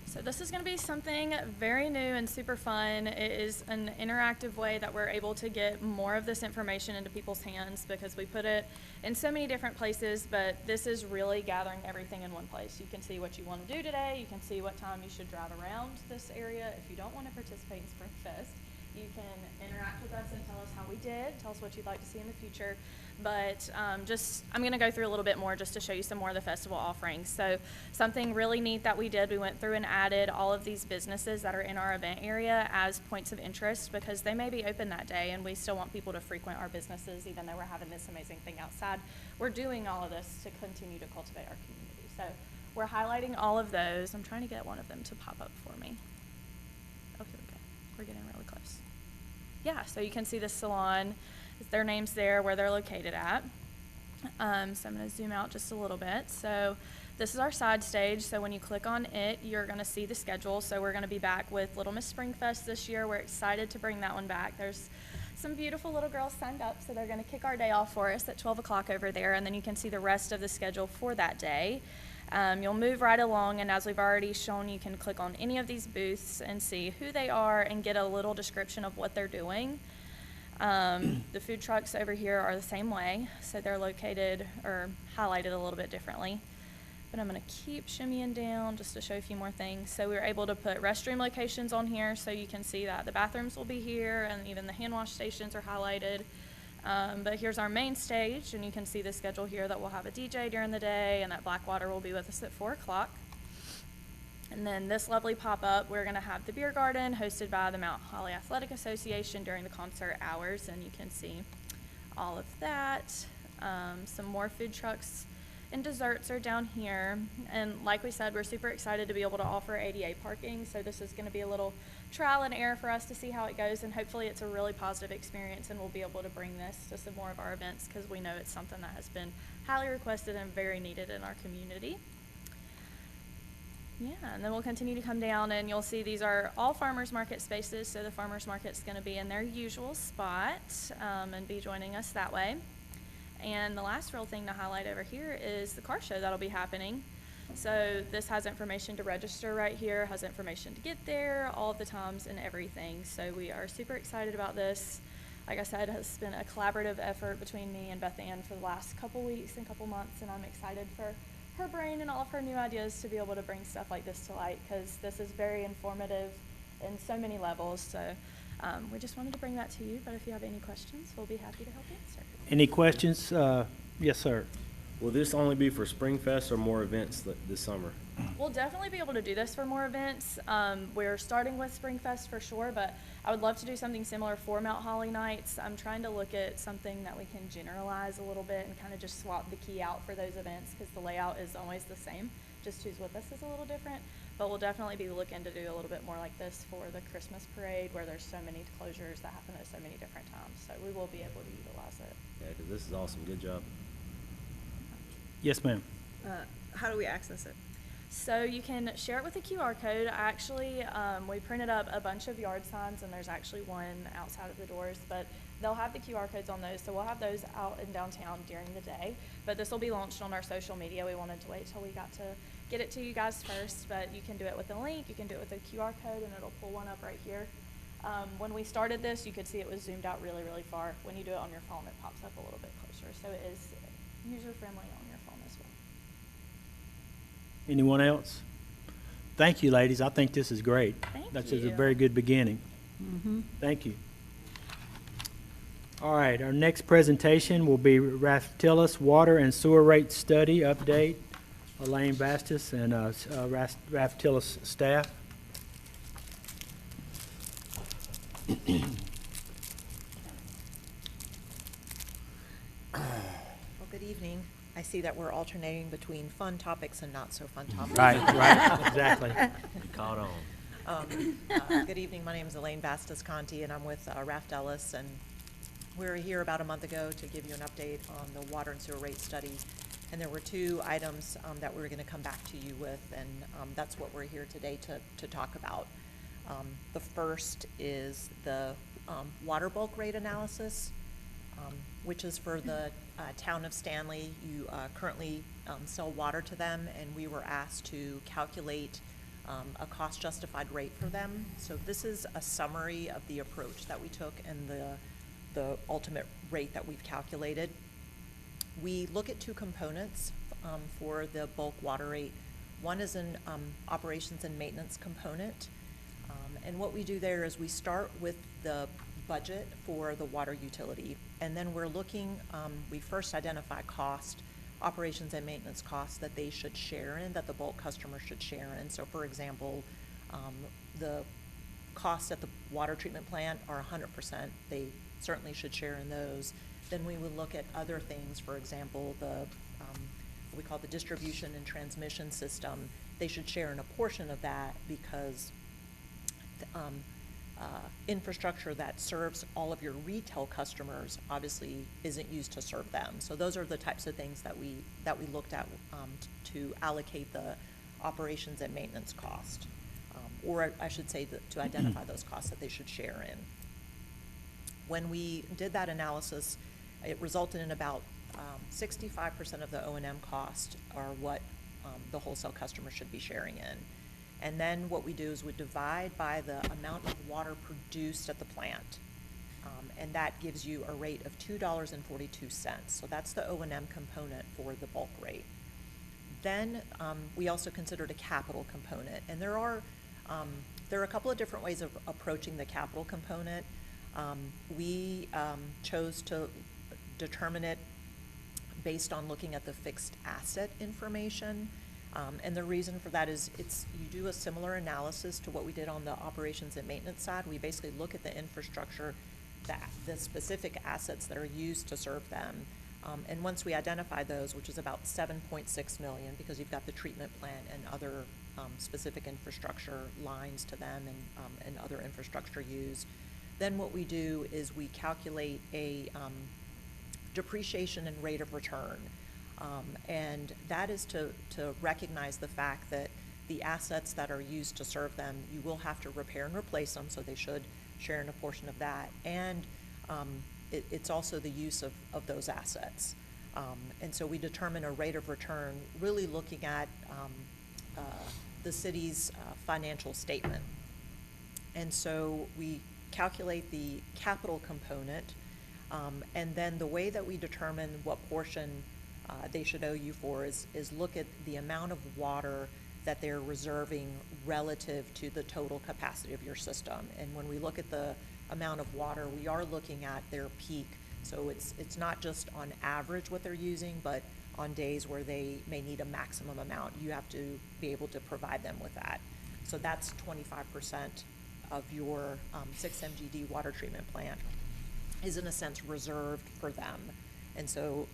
So this is going to be something very new and super fun. It is an interactive way that we're able to get more of this information into people's hands, because we put it in so many different places, but this is really gathering everything in one place. You can see what you want to do today. You can see what time you should drive around this area. If you don't want to participate in Spring Fest, you can interact with us and tell us how we did, tell us what you'd like to see in the future. But I'm going to go through a little bit more just to show you some more of the festival offerings. So something really neat that we did, we went through and added all of these businesses that are in our event area as points of interest, because they may be open that day and we still want people to frequent our businesses even though we're having this amazing thing outside. We're doing all of this to continue to cultivate our community. So we're highlighting all of those. I'm trying to get one of them to pop up for me. Oh, here we go. We're getting really close. Yeah, so you can see the salon. Their name's there, where they're located at. So I'm going to zoom out just a little bit. So this is our side stage. So when you click on it, you're going to see the schedule. So we're going to be back with Little Miss Spring Fest this year. We're excited to bring that one back. There's some beautiful little girls signed up, so they're going to kick our day off for us at 12 o'clock over there, and then you can see the rest of the schedule for that day. You'll move right along, and as we've already shown, you can click on any of these booths and see who they are and get a little description of what they're doing. The food trucks over here are the same way, so they're located or highlighted a little bit differently. But I'm going to keep shimmying down just to show a few more things. So we were able to put restroom locations on here, so you can see that the bathrooms will be here, and even the hand wash stations are highlighted. But here's our main stage, and you can see the schedule here that we'll have a DJ during the day, and that Blackwater will be with us at 4 o'clock. And then this lovely pop-up, we're going to have the beer garden hosted by the Mount Holly Athletic Association during the concert hours, and you can see all of that. Some more food trucks and desserts are down here. And like we said, we're super excited to be able to offer ADA parking, so this is going to be a little trial and error for us to see how it goes, and hopefully it's a really positive experience, and we'll be able to bring this to some more of our events, because we know it's something that has been highly requested and very needed in our community. Yeah, and then we'll continue to come down, and you'll see these are all farmers market spaces, so the farmers market's going to be in their usual spot and be joining us that way. And the last real thing to highlight over here is the car show that'll be happening. So this has information to register right here, has information to get there, all of the times and everything. So we are super excited about this. like I said, has been a collaborative effort between me and Beth Ann for the last couple weeks and couple months, and I'm excited for her brain and all of her new ideas to be able to bring stuff like this to light, because this is very informative in so many levels. So we just wanted to bring that to you, but if you have any questions, we'll be happy to help answer. Any questions? Yes, sir. Will this only be for Springfest or more events this summer? We'll definitely be able to do this for more events. We're starting with Springfest for sure, but I would love to do something similar for Mount Holly Nights. I'm trying to look at something that we can generalize a little bit and kind of just swap the key out for those events, because the layout is always the same. Just who's with us is a little different, but we'll definitely be looking to do a little bit more like this for the Christmas parade, where there's so many closures that happen at so many different times. So we will be able to utilize it. Yeah, because this is awesome. Good job. Yes, ma'am. How do we access it? So you can share it with a QR code. I actually, we printed up a bunch of yard signs, and there's actually one outside of the doors, but they'll have the QR codes on those, so we'll have those out in downtown during the day. But this will be launched on our social media. We wanted to wait till we got to get it to you guys first, but you can do it with a link, you can do it with a QR code, and it'll pull one up right here. When we started this, you could see it was zoomed out really, really far. When you do it on your phone, it pops up a little bit closer, so it is user-friendly on your phone as well. Anyone else? Thank you, ladies. I think this is great. Thank That's just a you. very good beginning. Thank you. All right, our next presentation will be Raftellus Water and Sewer Rate Study Update. Elaine Bastis and Raftellus staff. Well, good evening. I see that we're alternating between fun topics and not so fun topics. Right, exactly. Caught on. Good evening. My name is Elaine Bastis Conti, and I'm with Raftellus, and we were here about a month ago to give you an update on the water and sewer rate study. And there were two items that we were going to come back to you with, and that's what we're here today to talk about. The first is the water bulk rate analysis, which is for the town of Stanley. You currently sell water to them, and we were asked to calculate a cost-justified rate for them. So this is a summary of the approach that we took and the ultimate rate that we've calculated. We look at two components for the bulk water rate. One is an operations and maintenance component. And what we do there is we start with the budget for the water utility, and then we're looking, we first identify cost, operations and maintenance costs that they should share in, that the bulk customer should share in. So for example, the costs at the water treatment plant are 100%. They certainly should share in those. Then we would look at other things, for example, the what we call the distribution and transmission system. They should share in a portion of that, because infrastructure that serves all of your retail customers obviously isn't used to serve them. So those are the types of things that we looked at to allocate the operations and maintenance cost, or I should say to identify those costs that they should share in. When we did that analysis, it resulted in about 65% of the O&M cost are what the wholesale customer should be sharing in. And then what we do is we divide by the amount of water produced at the plant. And that gives you a rate of $2.42. So that's the O&M component for the bulk rate. Then we also considered a capital component. And there are a couple of different ways of approaching the capital component. We chose to determine it based on looking at the fixed asset information. And the reason for that is you do a similar analysis to what we did on the operations and maintenance side. We basically look at the infrastructure, the specific assets that are used to serve them. And once we identify those, which is about 7.6 million, because you've got the treatment plant and other specific infrastructure lines to them and other infrastructure used, then what we do is we calculate a depreciation and rate of return. And that is to recognize the fact that the assets that are used to serve them, you will have to repair and replace them, so they should share in a portion of that. And it's also the use of those assets. And so we determine a rate of return really looking at the city's financial statement. And so we calculate the capital component, and then the way that we determine what portion they should owe you for is look at the amount of water that they're reserving relative to the total capacity of your system. And when we look at the amount of water, we are looking at their peak. So it's not just on average what they're using, but on days where they may need a maximum amount, you have to be able to provide them with that. So that's 25% of your 6 MGD water treatment plant is in a sense reserved for them. And so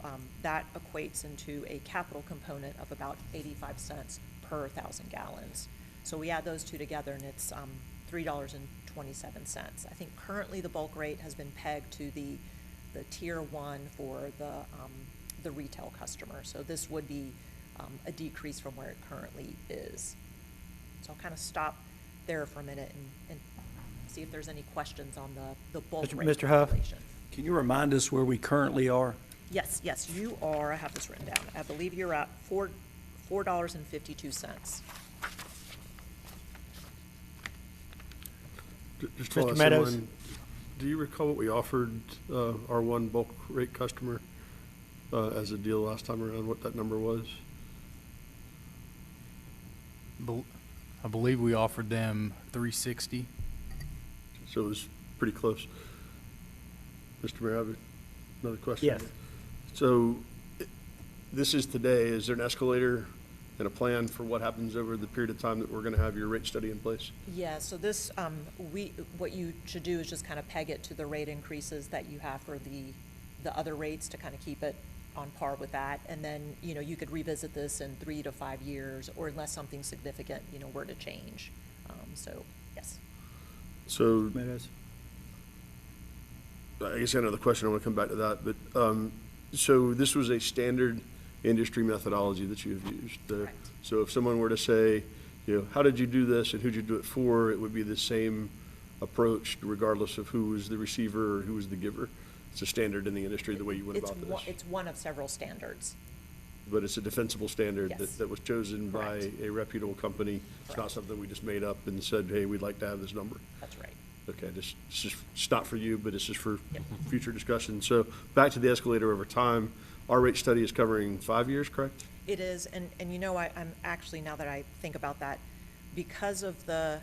that equates into a capital component of about 85 cents per 1,000 gallons. So we add those two together and it's $3.27. I think currently the bulk rate has been pegged to the tier 1 for the retail customer. So this would be a decrease from where it currently is. So I'll kind of stop there for a minute and see if there's any questions on the bulk rate Mr. Huff? calculation. Can you remind us where we currently are? Yes, you are, I have this written down. I believe you're at $4.52. Just Mr. while Meadows? someone- do you recall what we offered our one bulk rate customer as a deal last time around, what that number was? I believe we offered them $360. So it was pretty close. Mr. Mayor, I have another question. Yes. So this is today. Is there an escalator and a plan for what happens over the period of time that we're going to have your rate study in place? Yeah, so this, what you should do is just kind of peg it to the rate increases that you have for the other rates to kind of keep it on par with that. And then, you could revisit this in 3 to 5 years, or unless something significant, were to change. So, yes. So Meadows? I guess I have another question. I want to come back to that. But so this was a standard industry methodology that you have used. Correct. So if someone were to say, how did you do this and who'd you do it for, it would be the same approach regardless of who was the receiver or who was the giver. It's a standard in the industry, the way you went about this. It's one of several standards. But it's a defensible standard Yes. that was chosen by Correct. a reputable company. It's not something we just made up and said, hey, we'd like to have this number. That's right. Okay, it's not for you, but it's just for Yep. future discussion. So back to the escalator over time, our rate study is covering 5 years, correct? It is, and I'm actually, now that I think about that, because of the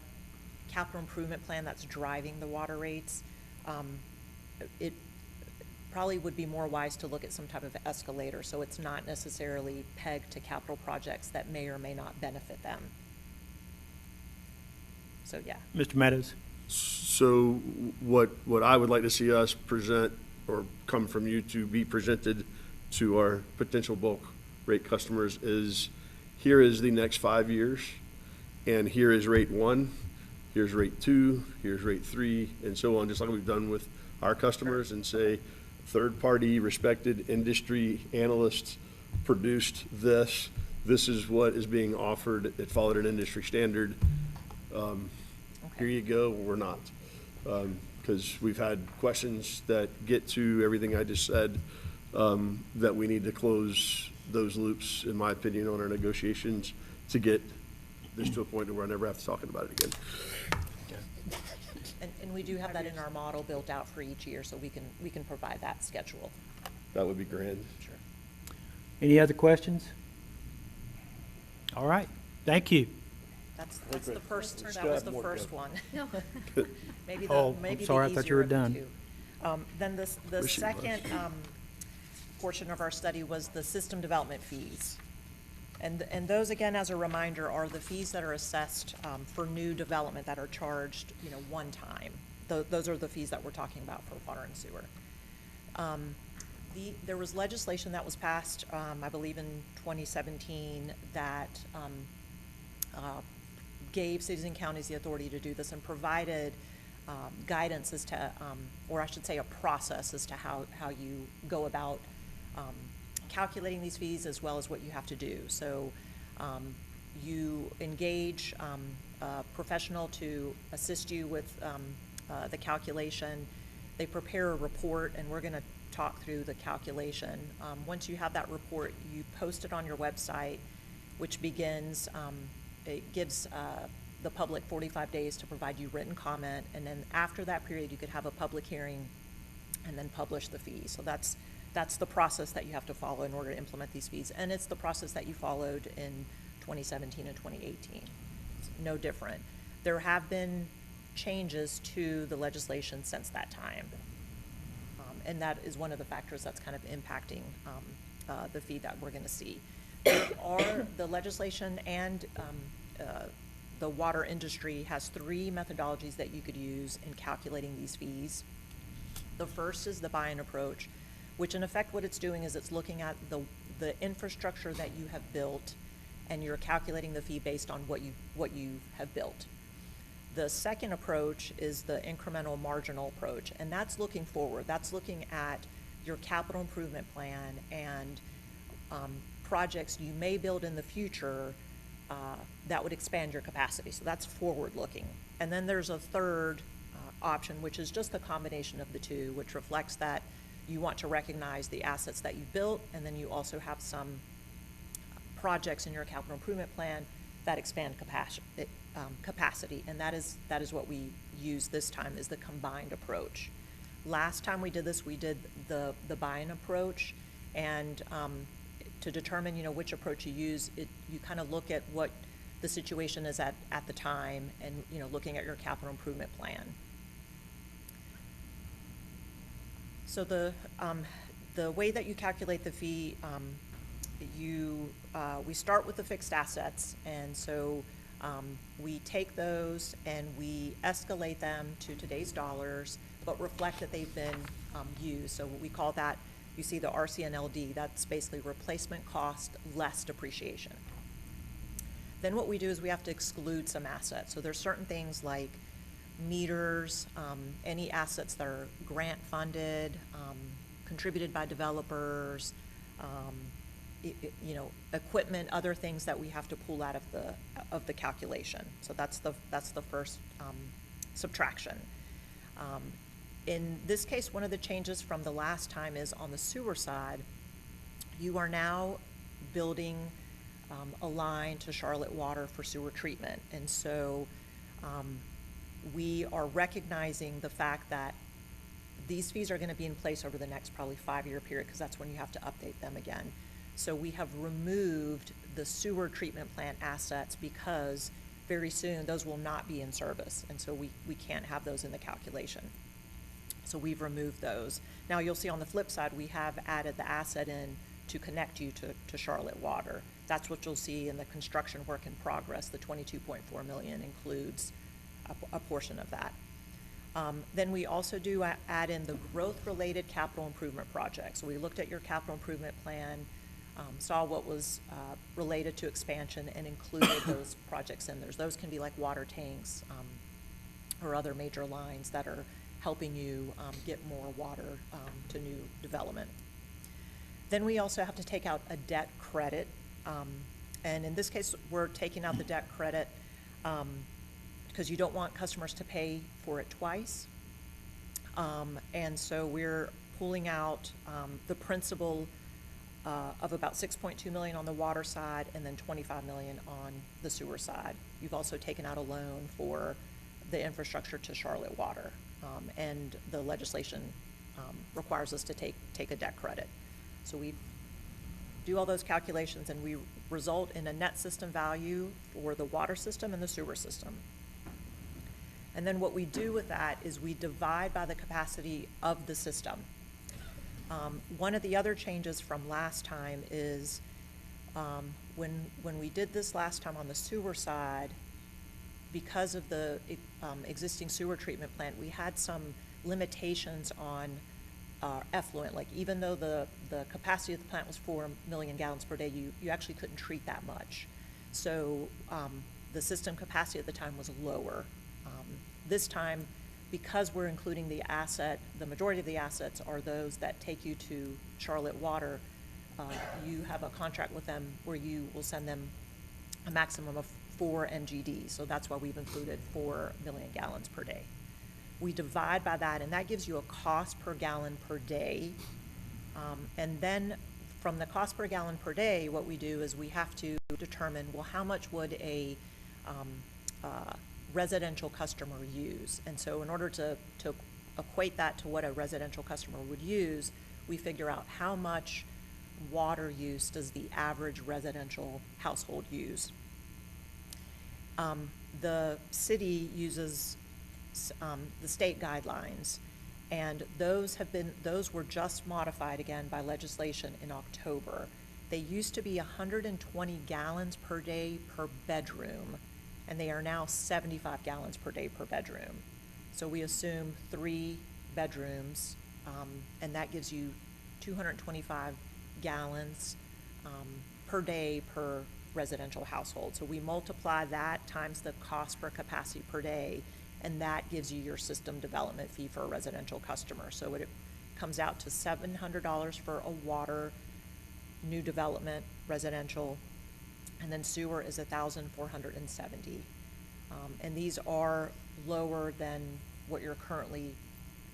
capital improvement plan that's driving the water rates, it probably would be more wise to look at some type of escalator, so it's not necessarily pegged to capital projects that may or may not benefit them. So, yeah. Mr. Meadows? So what I would like to see us present or come from you to be presented to our potential bulk rate customers is, here is the next 5 years, and here is rate 1, here's rate 2, here's rate 3, and so on, just like we've done with our customers, and say, third-party respected industry analysts produced this. This is what is being offered. It followed an industry standard. Here you go, or not. Because we've had questions that get to everything I just said, that we need to close those loops, in my opinion, on our negotiations to get this to a point where I never have to talk about it again. And we do have that in our model built out for each year, so we can provide that schedule. That would be grand. Sure. Any other questions? All right, thank you. That's the first, We that still was have the more to first go. one. No. Maybe Oh, the, maybe I'm sorry, the I thought you were easier of the done. two. Then the Wish it was. second portion of our study was the system development fees. And those, again, as a reminder, are the fees that are assessed for new development that are charged, one time. Those are the fees that we're talking about for water and sewer. There was legislation that was passed, I believe in 2017, that gave cities and counties the authority to do this and provided guidance as to, or I should say a process as to how you go about calculating these fees, as well as what you have to do. So you engage a professional to assist you with the calculation. They prepare a report, and we're going to talk through the calculation. Once you have that report, you post it on your website, which begins, it gives the public 45 days to provide you written comment, and then after that period, you could have a public hearing and then publish the fee. So that's the process that you have to follow in order to implement these fees, and it's the process that you followed in 2017 and 2018. It's no different. There have been changes to the legislation since that time, and that is one of the factors that's kind of impacting the fee that we're going to see. The legislation and the water industry has three methodologies that you could use in calculating these fees. The first is the buy-in approach, which in effect what it's doing is it's looking at the infrastructure that you have built, and you're calculating the fee based on what you have built. The second approach is the incremental marginal approach, and that's looking forward. That's looking at your capital improvement plan and projects you may build in the future that would expand your capacity. So that's forward-looking. And then there's a third option, which is just the combination of the two, which reflects that you want to recognize the assets that you built, and then you also have some projects in your capital improvement plan that expand capacity, and that is what we use this time, is the combined approach. Last time we did this, we did the buy-in approach, and to determine which approach you use, you kind of look at what the situation is at the time, and looking at your capital improvement plan. So the way that you calculate the fee, we start with the fixed assets, and so we take those and we escalate them to today's dollars, but reflect that they've been used. So we call that, you see the RCNLD, that's basically replacement cost less depreciation. Then what we do is we have to exclude some assets. So there's certain things like meters, any assets that are grant funded, contributed by developers, equipment, other things that we have to pull out of the calculation. So that's the first subtraction. In this case, one of the changes from the last time is on the sewer side, you are now building a line to Charlotte Water for sewer treatment. And so we are recognizing the fact that these fees are going to be in place over the next probably 5-year period, because that's when you have to update them again. So we have removed the sewer treatment plant assets because very soon those will not be in service, and so we can't have those in the calculation. So we've removed those. Now you'll see on the flip side, we have added the asset in to connect you to Charlotte Water. That's what you'll see in the construction work in progress. The $22.4 million includes a portion of that. Then we also do add in the growth-related capital improvement projects. So we looked at your capital improvement plan, saw what was related to expansion, and included those projects in there. Those can be like water tanks or other major lines that are helping you get more water to new development. Then we also have to take out a debt credit. And in this case, we're taking out the debt credit because you don't want customers to pay for it twice. And so we're pulling out the principal of about $6.2 million on the water side, and then $25 million on the sewer side. You've also taken out a loan for the infrastructure to Charlotte Water, and the legislation requires us to take a debt credit. So we do all those calculations, and we result in a net system value for the water system and the sewer system. And then what we do with that is we divide by the capacity of the system. One of the other changes from last time is when we did this last time on the sewer side, because of the existing sewer treatment plant, we had some limitations on effluent. Like, even though the capacity of the plant was 4 million gallons per day, you actually couldn't treat that much. So the system capacity at the time was lower. This time, because we're including the asset, the majority of the assets are those that take you to Charlotte Water, you have a contract with them where you will send them a maximum of 4 MGD. So that's why we've included 4 million gallons per day. We divide by that, and that gives you a cost per gallon per day. And then from the cost per gallon per day, what we do is we have to determine, well, how much would a residential customer use. And so in order to equate that to what a residential customer would use, we figure out how much water use does the average residential household use. The city uses the state guidelines, and those were just modified again by legislation in October. They used to be 120 gallons per day per bedroom, and they are now 75 gallons per day per bedroom. So we assume 3 bedrooms, and that gives you 225 gallons per day per residential household. So we multiply that times the cost per capacity per day, and that gives you your system development fee for a residential customer. So it comes out to $700 for a water new development residential, and then sewer is $1,470. And these are lower than what you're currently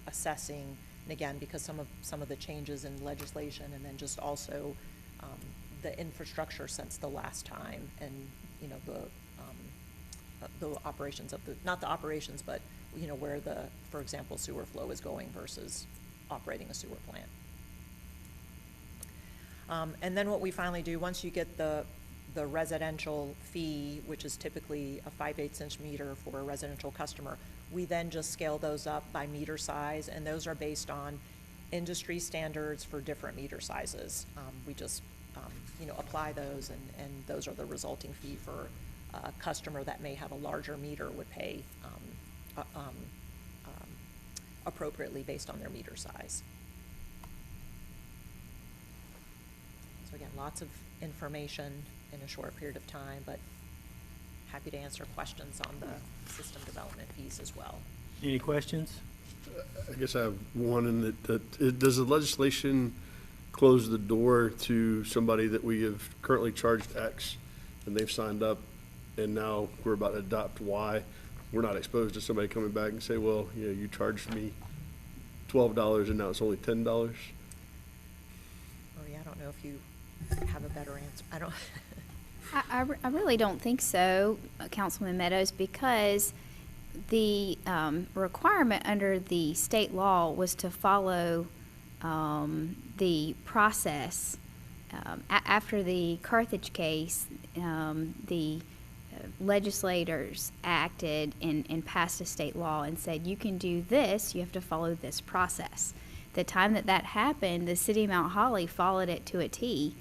assessing, and again, because some of the changes in legislation, and then just also the infrastructure since the last time, and the operations of not the operations, but where for example, sewer flow is going versus operating a sewer plant. And then what we finally do, once you get the residential fee, which is typically a 5/8 inch meter for a residential customer, we then just scale those up by meter size, and those are based on industry standards for different meter sizes. We just apply those, and those are the resulting fee for a customer that may have a larger meter would pay appropriately based on their meter size. So again, lots of information in a short period of time, but happy to answer questions on the system development fees as well. Any questions? I guess I have one, in that does the legislation close the door to somebody that we have currently charged X and they've signed up, and now we're about to adopt Y? We're not exposed to somebody coming back and say, well, you charged me $12 and now it's only $10? Oh yeah, I don't know if you have a better answer. I don't. I really don't think so, Councilman Meadows, because the requirement under the state law was to follow the process. After the Carthage case, the legislators acted and passed a state law and said, you can do this, you have to follow this process. The time that happened, the city of Mount Holly followed it to a T.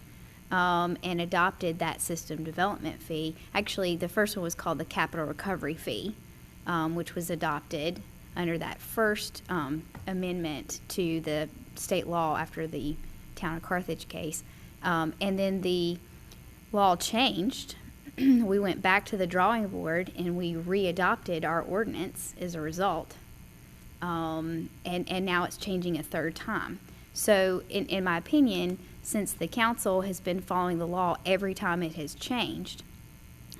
And adopted that system development fee. Actually, the first one was called the capital recovery fee, which was adopted under that first amendment to the state law after the Town of Carthage case. And then the law changed. We went back to the drawing board and we readopted our ordinance as a result. And now it's changing a third time. So in my opinion, since the council has been following the law every time it has changed,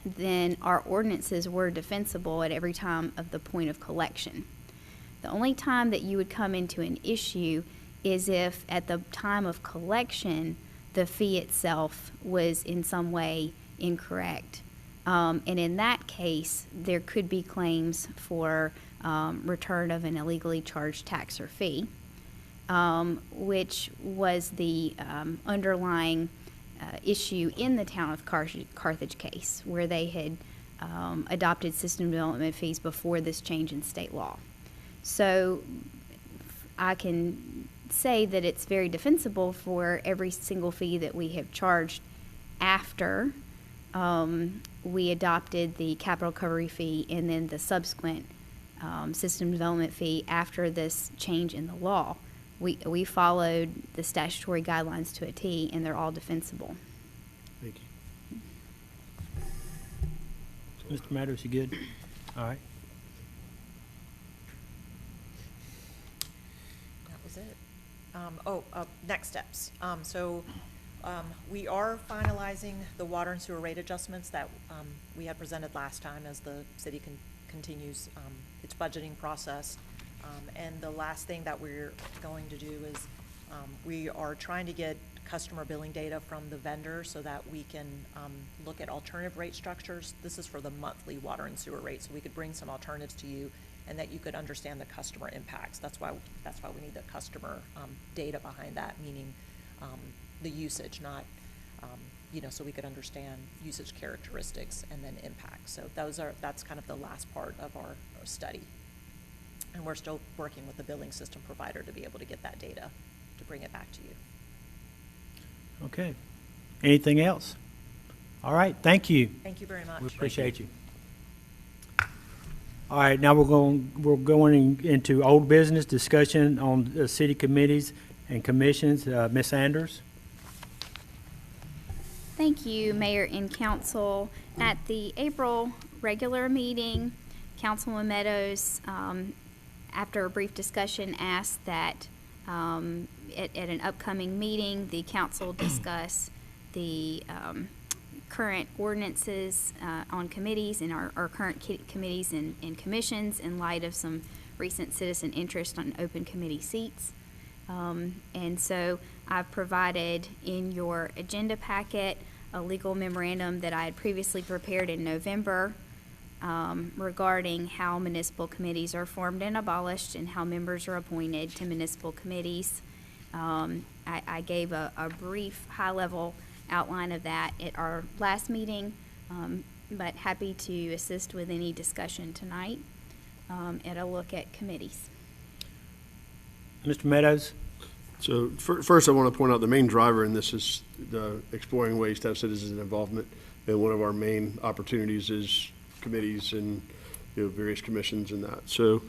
then our ordinances were defensible at every time of the point of collection. The only time that you would come into an issue is if at the time of collection the fee itself was in some way incorrect. And in that case, there could be claims for return of an illegally charged tax or fee. Which was the underlying issue in the Town of Carthage case, where they had adopted system development fees before this change in state law. So I can say that it's very defensible for every single fee that we have charged after we adopted the capital recovery fee and then the subsequent system development fee after this change in the law. We followed the statutory guidelines to a T, and they're all defensible. Thank you. Mr. Meadows, you good? All right. That was it. Next steps. We are finalizing the water and sewer rate adjustments that we had presented last time as the city continues its budgeting process. And the last thing that we're going to do is we are trying to get customer billing data from the vendor so that we can look at alternative rate structures. This is for the monthly water and sewer rate, so we could bring some alternatives to you and that you could understand the customer impacts. That's why we need the customer data behind that, meaning the usage, not, so we could understand usage characteristics and then impacts. So that's kind of the last part of our study. And we're still working with the billing system provider to be able to get that data to bring it back to you. Okay. Anything else? All right, thank you. Thank you very much. We appreciate you. All right, now we're going into old business discussion on city committees and commissions. Ms. Sanders? Thank you, Mayor and Council. At the April regular meeting, Councilman Meadows, after a brief discussion, asked that at an upcoming meeting, the council discuss the current ordinances on committees and our current committees and commissions in light of some recent citizen interest on open committee seats. And so I've provided in your agenda packet a legal memorandum that I had previously prepared in November regarding how municipal committees are formed and abolished and how members are appointed to municipal committees. I gave a brief high-level outline of that at our last meeting, but happy to assist with any discussion tonight at a look at committees. Mr. Meadows? So first, I want to point out the main driver in this is the exploring ways to have citizen involvement. And one of our main opportunities is committees and various commissions and that. So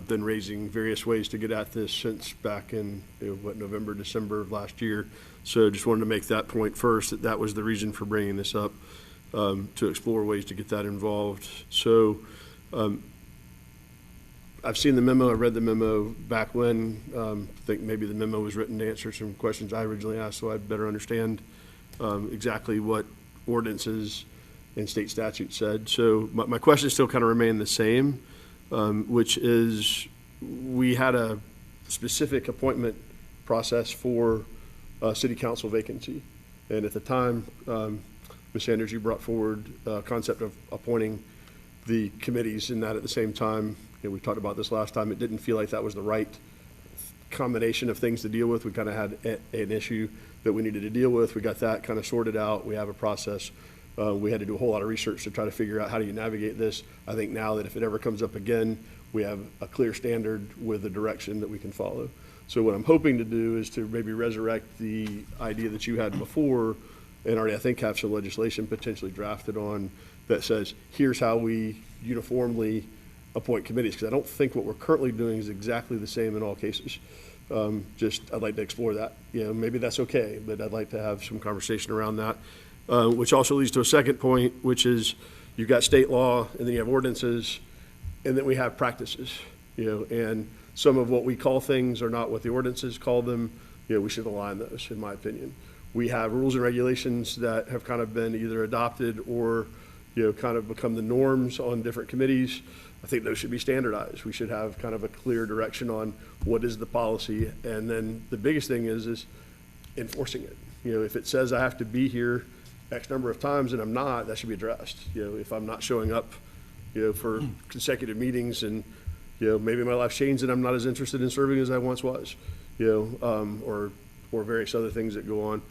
been raising various ways to get at this since back in November, December of last year. So just wanted to make that point first, that was the reason for bringing this up, to explore ways to get that involved. So I've seen the memo, I read the memo back when, I think maybe the memo was written to answer some questions I originally asked, so I'd better understand exactly what ordinances and state statute said. So my questions still kind of remain the same, which is we had a specific appointment process for a city council vacancy. And at the time, Ms. Sanders, you brought forward a concept of appointing the committees in that at the same time. We talked about this last time. It didn't feel like that was the right combination of things to deal with. We kind of had an issue that we needed to deal with. We got that kind of sorted out. We have a process. We had to do a whole lot of research to try to figure out how do you navigate this. I think now that if it ever comes up again, we have a clear standard with a direction that we can follow. So what I'm hoping to do is to maybe resurrect the idea that you had before, and already I think have some legislation potentially drafted on that says, here's how we uniformly appoint committees, because I don't think what we're currently doing is exactly the same in all cases. I'd like to explore that. Maybe that's okay, but I'd like to have some conversation around that, which also leads to a second point, which is you've got state law, and then you have ordinances, and then we have practices, and some of what we call things are not what the ordinances call them. We should align those, in my opinion. We have rules and regulations that have kind of been either adopted or, kind of become the norms on different committees. I think those should be standardized. We should have kind of a clear direction on what is the policy. And then the biggest thing is enforcing it. If it says I have to be here X number of times and I'm not, that should be addressed. If I'm not showing up, for consecutive meetings and, maybe my life's changed and I'm not as interested in serving as I once was, or various other things that go on,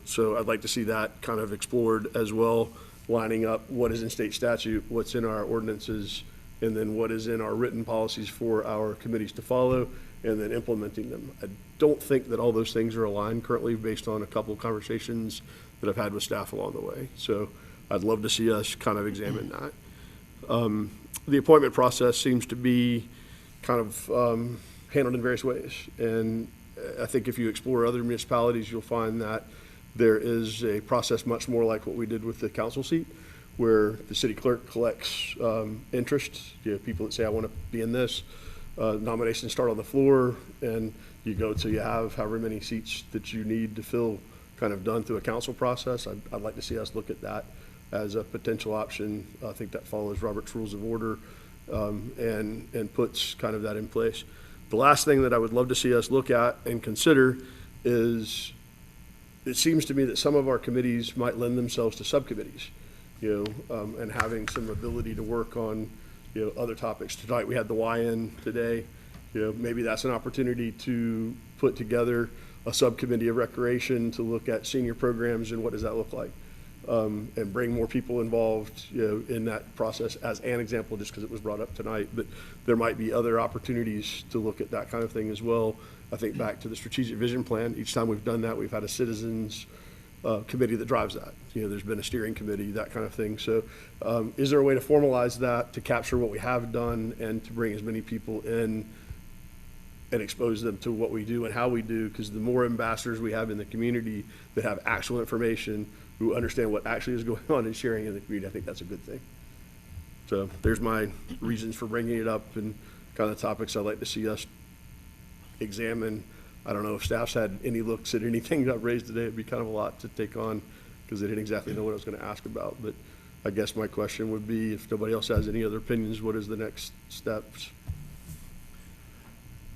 So I'd like to see that kind of explored as well, lining up what is in state statute, what's in our ordinances, and then what is in our written policies for our committees to follow, and then implementing them. I don't think that all those things are aligned currently based on a couple of conversations that I've had with staff along the way. So I'd love to see us kind of examine that. The appointment process seems to be kind of handled in various ways. And I think if you explore other municipalities, you'll find that there is a process much more like what we did with the council seat, where the city clerk collects interest. People that say, I want to be in this. Nominations start on the floor, and you go till you have however many seats that you need to fill kind of done through a council process. I'd like to see us look at that as a potential option. I think that follows Robert's Rules of Order and puts kind of that in place. The last thing that I would love to see us look at and consider is it seems to me that some of our committees might lend themselves to subcommittees, and having some ability to work on, other topics. Tonight, we had the YN today. Maybe that's an opportunity to put together a subcommittee of recreation to look at senior programs and what does that look like, and bring more people involved, in that process as an example, just because it was brought up tonight. But there might be other opportunities to look at that kind of thing as well. I think back to the strategic vision plan. Each time we've done that, we've had a citizens committee that drives that. There's been a steering committee, that kind of thing. So is there a way to formalize that, to capture what we have done and to bring as many people in and expose them to what we do and how we do? Because the more ambassadors we have in the community that have actual information, who understand what actually is going on and sharing in the community, I think that's a good thing. So there's my reasons for bringing it up and kind of topics I'd like to see us examine. I don't know if staff's had any looks at anything I've raised today. It'd be kind of a lot to take on because they didn't exactly know what I was going to ask about. But I guess my question would be, if nobody else has any other opinions, what is the next steps?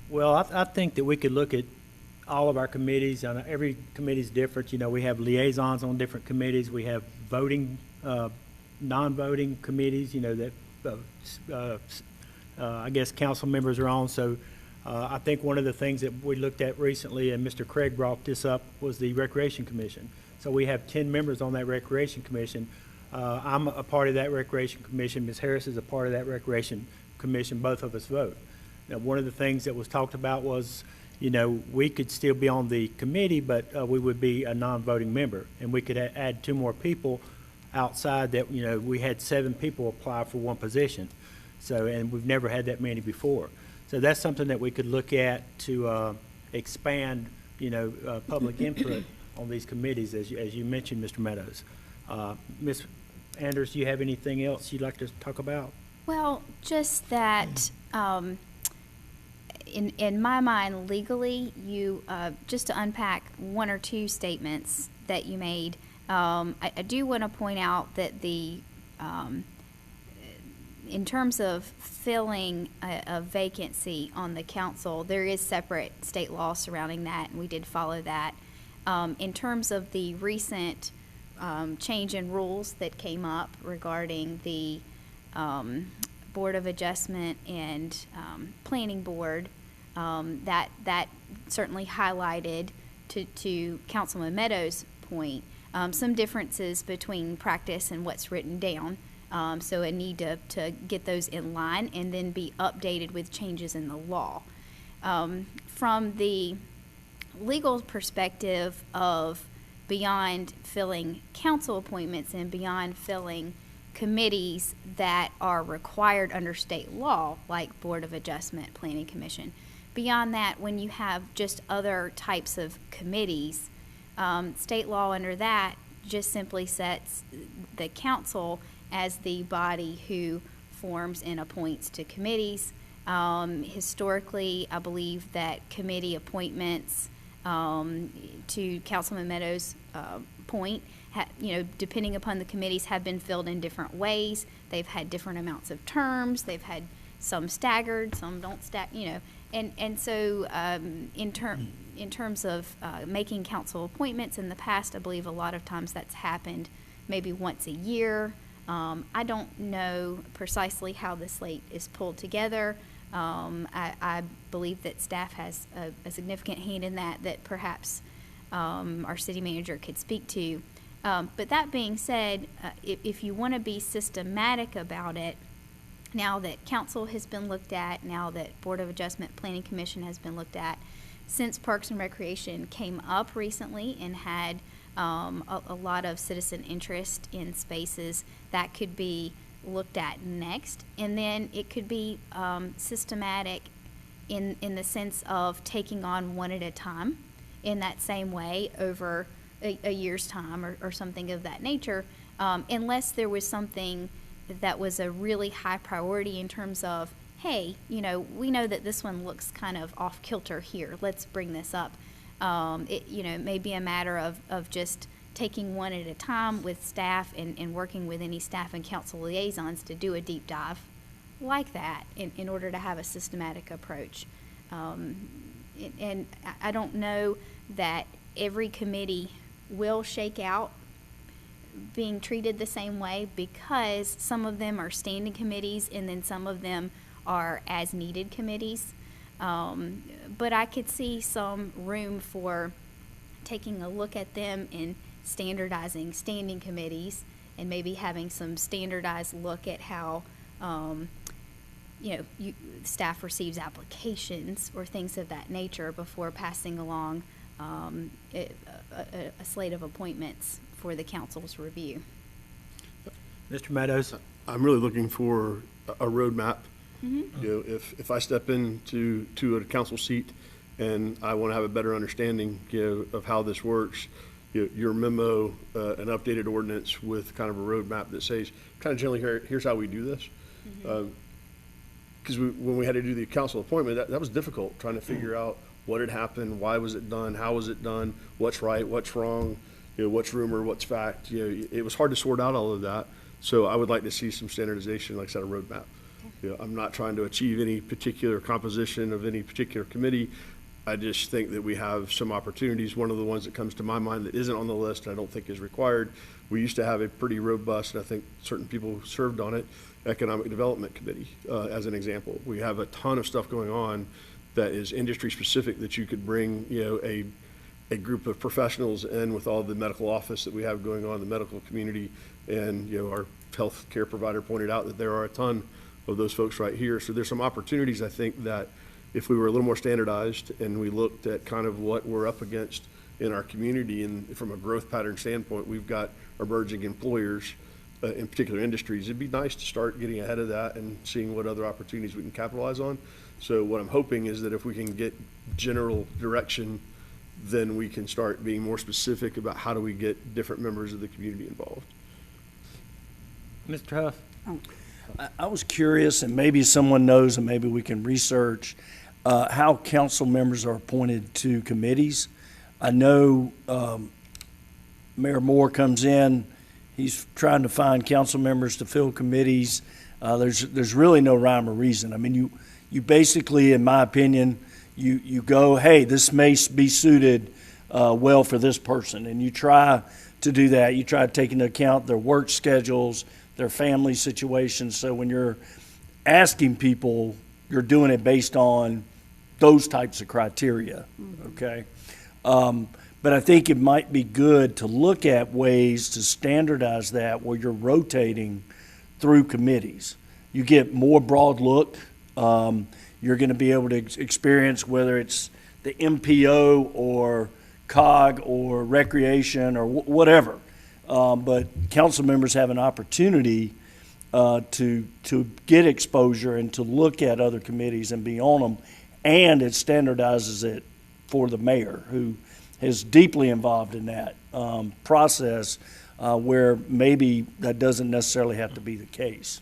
Well, I think that we could look at all of our committees. Every committee is different. We have liaisons on different committees. We have voting, non-voting committees, that I guess council members are on. So I think one of the things that we looked at recently, and Mr. Craig brought this up, was the Recreation Commission. So we have 10 members on that Recreation Commission. I'm a part of that Recreation Commission. Ms. Harris is a part of that Recreation Commission. Both of us vote. Now, one of the things that was talked about was, we could still be on the committee, but we would be a non-voting member, and we could add 2 more people outside that. We had 7 people apply for one position, so, and we've never had that many before. So that's something that we could look at to expand, public input on these committees, as you mentioned, Mr. Meadows. Ms. Anders, do you have anything else you'd like to talk about? Well, just that, in my mind, legally, you, just to unpack 1 or 2 statements that you made, I do want to point out that in terms of filling a vacancy on the council, there is separate state law surrounding that, and we did follow that. In terms of the recent change in rules that came up regarding the Board of Adjustment and Planning Board, that certainly highlighted, to Councilman Meadows' point, some differences between practice and what's written down. So a need to get those in line and then be updated with changes in the law. From the legal perspective of beyond filling council appointments and beyond filling committees that are required under state law, like Board of Adjustment, Planning Commission, beyond that, when you have just other types of committees, state law under that just simply sets the council as the body who forms and appoints to committees. Historically, I believe that committee appointments, to Councilman Meadows' point, depending upon the committees, have been filled in different ways. They've had different amounts of terms. They've had some staggered, some don't and so in terms of making council appointments in the past, I believe a lot of times that's happened maybe once a year. I don't know precisely how the slate is pulled together. I believe that staff has a significant hand in that perhaps our city manager could speak to. But that being said, if you want to be systematic about it, now that council has been looked at, now that Board of Adjustment Planning Commission has been looked at, since Parks and Recreation came up recently and had a lot of citizen interest in spaces, that could be looked at next. And then it could be systematic in the sense of taking on one at a time in that same way over a year's time or something of that nature, unless there was something that was a really high priority in terms of, hey, we know that this one looks kind of off kilter here. Let's bring this up. It may be a matter of just taking one at a time with staff and working with any staff and council liaisons to do a deep dive like that in order to have a systematic approach. And I don't know that every committee will shake out being treated the same way because some of them are standing committees and then some of them are as-needed committees. But I could see some room for taking a look at them and standardizing standing committees and maybe having some standardized look at how, staff receives applications or things of that nature before passing along a slate of appointments for the council's review. Mr. Meadows? I'm really looking for a roadmap. If I step into a council seat and I want to have a better understanding, of how this works, your memo, an updated ordinance with kind of a roadmap that says, kind of generally, here's how we do this. Because when we had to do the council appointment, that was difficult, trying to figure out what had happened, why was it done, how was it done, what's right, what's wrong, what's rumor, what's fact. It was hard to sort out all of that. So I would like to see some standardization, like I said, a roadmap. I'm not trying to achieve any particular composition of any particular committee. I just think that we have some opportunities. One of the ones that comes to my mind that isn't on the list, and I don't think is required, we used to have a pretty robust, and I think certain people served on it, Economic Development Committee, as an example. We have a ton of stuff going on that is industry specific that you could bring, a group of professionals in with all the medical office that we have going on in the medical community. And, our health care provider pointed out that there are a ton of those folks right here. So there's some opportunities, I think, that if we were a little more standardized and we looked at kind of what we're up against in our community, and from a growth pattern standpoint, we've got emerging employers in particular industries. It'd be nice to start getting ahead of that and seeing what other opportunities we can capitalize on. So what I'm hoping is that if we can get general direction, then we can start being more specific about how do we get different members of the community involved. Mr. Huff? I was curious, and maybe someone knows, and maybe we can research how council members are appointed to committees. I know Mayor Moore comes in, he's trying to find council members to fill committees. There's really no rhyme or reason. I mean, you basically, in my opinion, you go, hey, this may be suited well for this person, and you try to do that. You try to take into account their work schedules, their family situations. So when you're asking people, you're doing it based on those types of criteria, okay? But I think it might be good to look at ways to standardize that where you're rotating through committees. You get more broad look. You're going to be able to experience whether it's the MPO or COG or recreation or whatever. But council members have an opportunity to get exposure and to look at other committees and be on them, and it standardizes it for the mayor, who is deeply involved in that process, where maybe that doesn't necessarily have to be the case.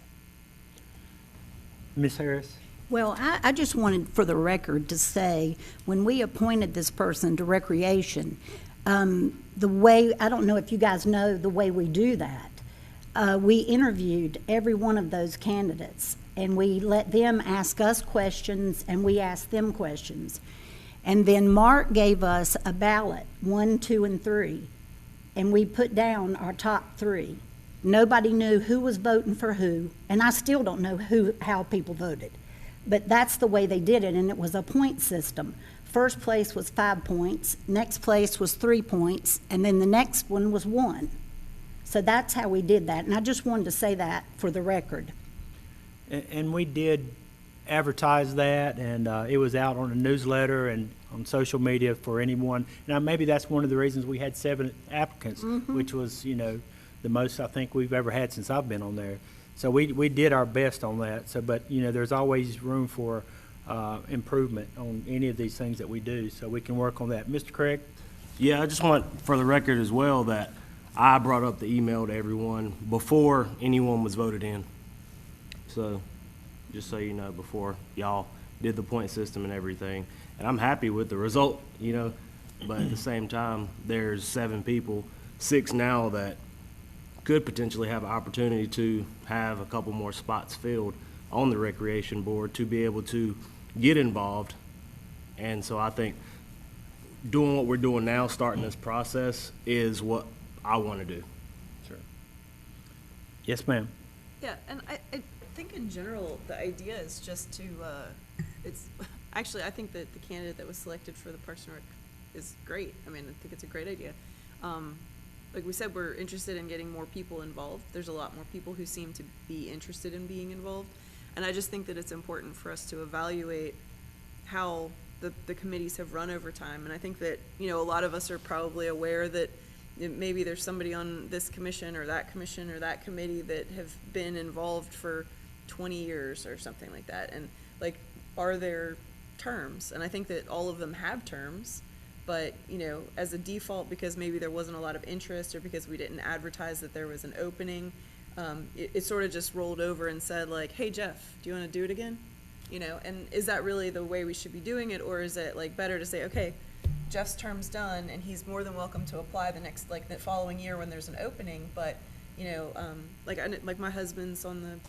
Ms. Harris? Well, I just wanted, for the record, to say, when we appointed this person to recreation, the way, I don't know if you guys know the way we do that. We interviewed every one of those candidates, and we let them ask us questions, and we asked them questions. And then Mark gave us a ballot, 1, 2, and 3, and we put down our top 3. Nobody knew who was voting for who, and I still don't know how people voted. But that's the way they did it, and it was a point system. First place was 5 points, next place was 3 points, and then the next one was 1. So that's how we did that, and I just wanted to say that for the record. And we did advertise that, and it was out on a newsletter and on social media for anyone. Now, maybe that's one of the reasons we had 7 applicants, which was, the most I think we've ever had since I've been on there. So we did our best on that. So, but there's always room for improvement on any of these things that we do. So we can work on that. Mr. Craig? Yeah, I just want for the record as well that I brought up the email to everyone before anyone was voted in. So just so you know, before y'all did the point system and everything. And I'm happy with the result, but at the same time, there's 7 people, 6 now that could potentially have an opportunity to have a couple more spots filled on the recreation board to be able to get involved. And so I think doing what we're doing now, starting this process, is what I want to do. Yes, ma'am. Yeah, and I think in general, the idea is just to, it's, actually, I think that the candidate that was selected for the Parks and Rec is great. I mean, I think it's a great idea. Like we said, we're interested in getting more people involved. There's a lot more people who seem to be interested in being involved. And I just think that it's important for us to evaluate how the committees have run over time. And I think that, you know, a lot of us are probably aware that maybe there's somebody on this commission or that committee that have been involved for 20 years or something like that. And like, are there terms? And I think that all of them have terms, but, you know, as a default, because maybe there wasn't a lot of interest or because we didn't advertise that there was an opening, it sort of just rolled over and said like, hey, Jeff, do you want to do it again? You know, and is that really the way we should be doing it? Or is it like better to say, okay, Jeff's term's done, and he's more than welcome to apply the following year when there's an opening. But you know, like my husband's on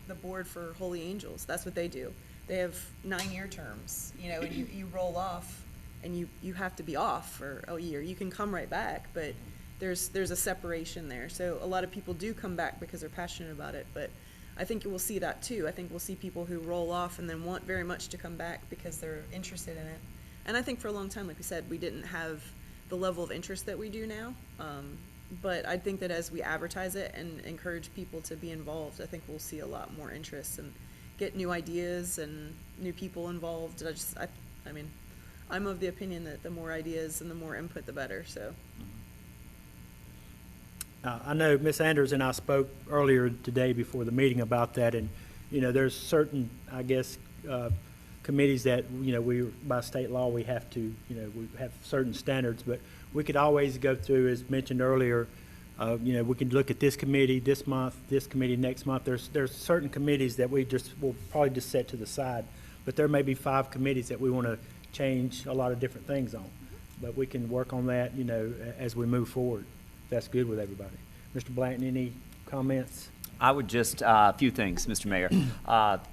the board for Holy Angels. That's what they do. They have 9-year terms. You know, and you roll off, and you have to be off for a year. You can come right back, but there's a separation there. So a lot of people do come back because they're passionate about it. But I think we'll see that too. I think we'll see people who roll off and then want very much to come back because they're interested in it. And I think for a long time, like we said, we didn't have the level of interest that we do now. But I think that as we advertise it and encourage people to be involved, I think we'll see a lot more interest and get new ideas and new people involved. I mean, I'm of the opinion that the more ideas and the more input, the better, so. I know Ms. Anders and I spoke earlier today before the meeting about that, and, you know, there's certain, I guess, committees that, you know, we, by state law, we have to, you know, we have certain standards, but we could always go through, as mentioned earlier, you know, we can look at this committee this month, this committee next month. There's certain committees that we will probably just set to the side, but there may be 5 committees that we want to change a lot of different things on. But we can work on that, you know, as we move forward. That's good with everybody. Mr. Blanton, any comments? I would just, a few things, Mr. Mayor.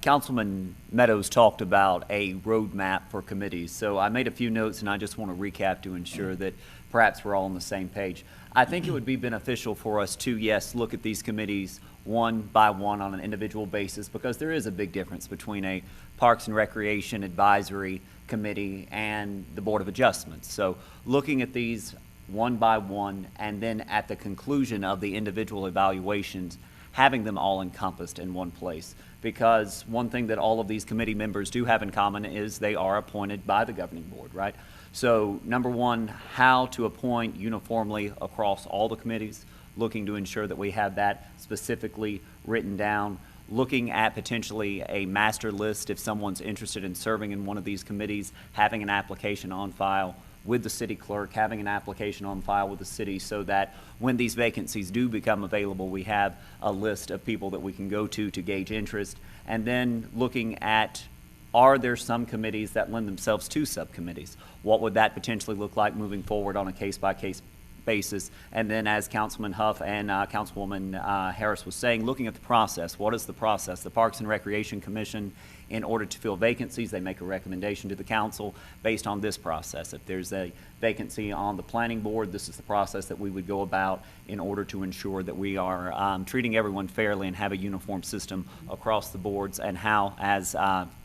Councilman Meadows talked about a roadmap for committees. So I made a few notes, and I just want to recap to ensure that perhaps we're all on the same page. I think it would be beneficial for us to, yes, look at these committees one by one on an individual basis, because there is a big difference between a Parks and Recreation Advisory Committee and the Board of Adjustments. So looking at these one by one, and then at the conclusion of the individual evaluations, having them all encompassed in one place. Because one thing that all of these committee members do have in common is they are appointed by the governing board, right? So number one, how to appoint uniformly across all the committees, looking to ensure that we have that specifically written down, looking at potentially a master list if someone's interested in serving in one of these committees, having an application on file with the city clerk, having an application on file with the city, so that when these vacancies do become available, we have a list of people that we can go to gauge interest. And then looking at, are there some committees that lend themselves to subcommittees? What would that potentially look like moving forward on a case-by-case basis? And then, as Councilman Huff and Councilwoman Harris was saying, looking at the process. What is the process? The Parks and Recreation Commission, in order to fill vacancies, they make a recommendation to the council based on this process. If there's a vacancy on the planning board, this is the process that we would go about in order to ensure that we are treating everyone fairly and have a uniform system across the boards, and how, as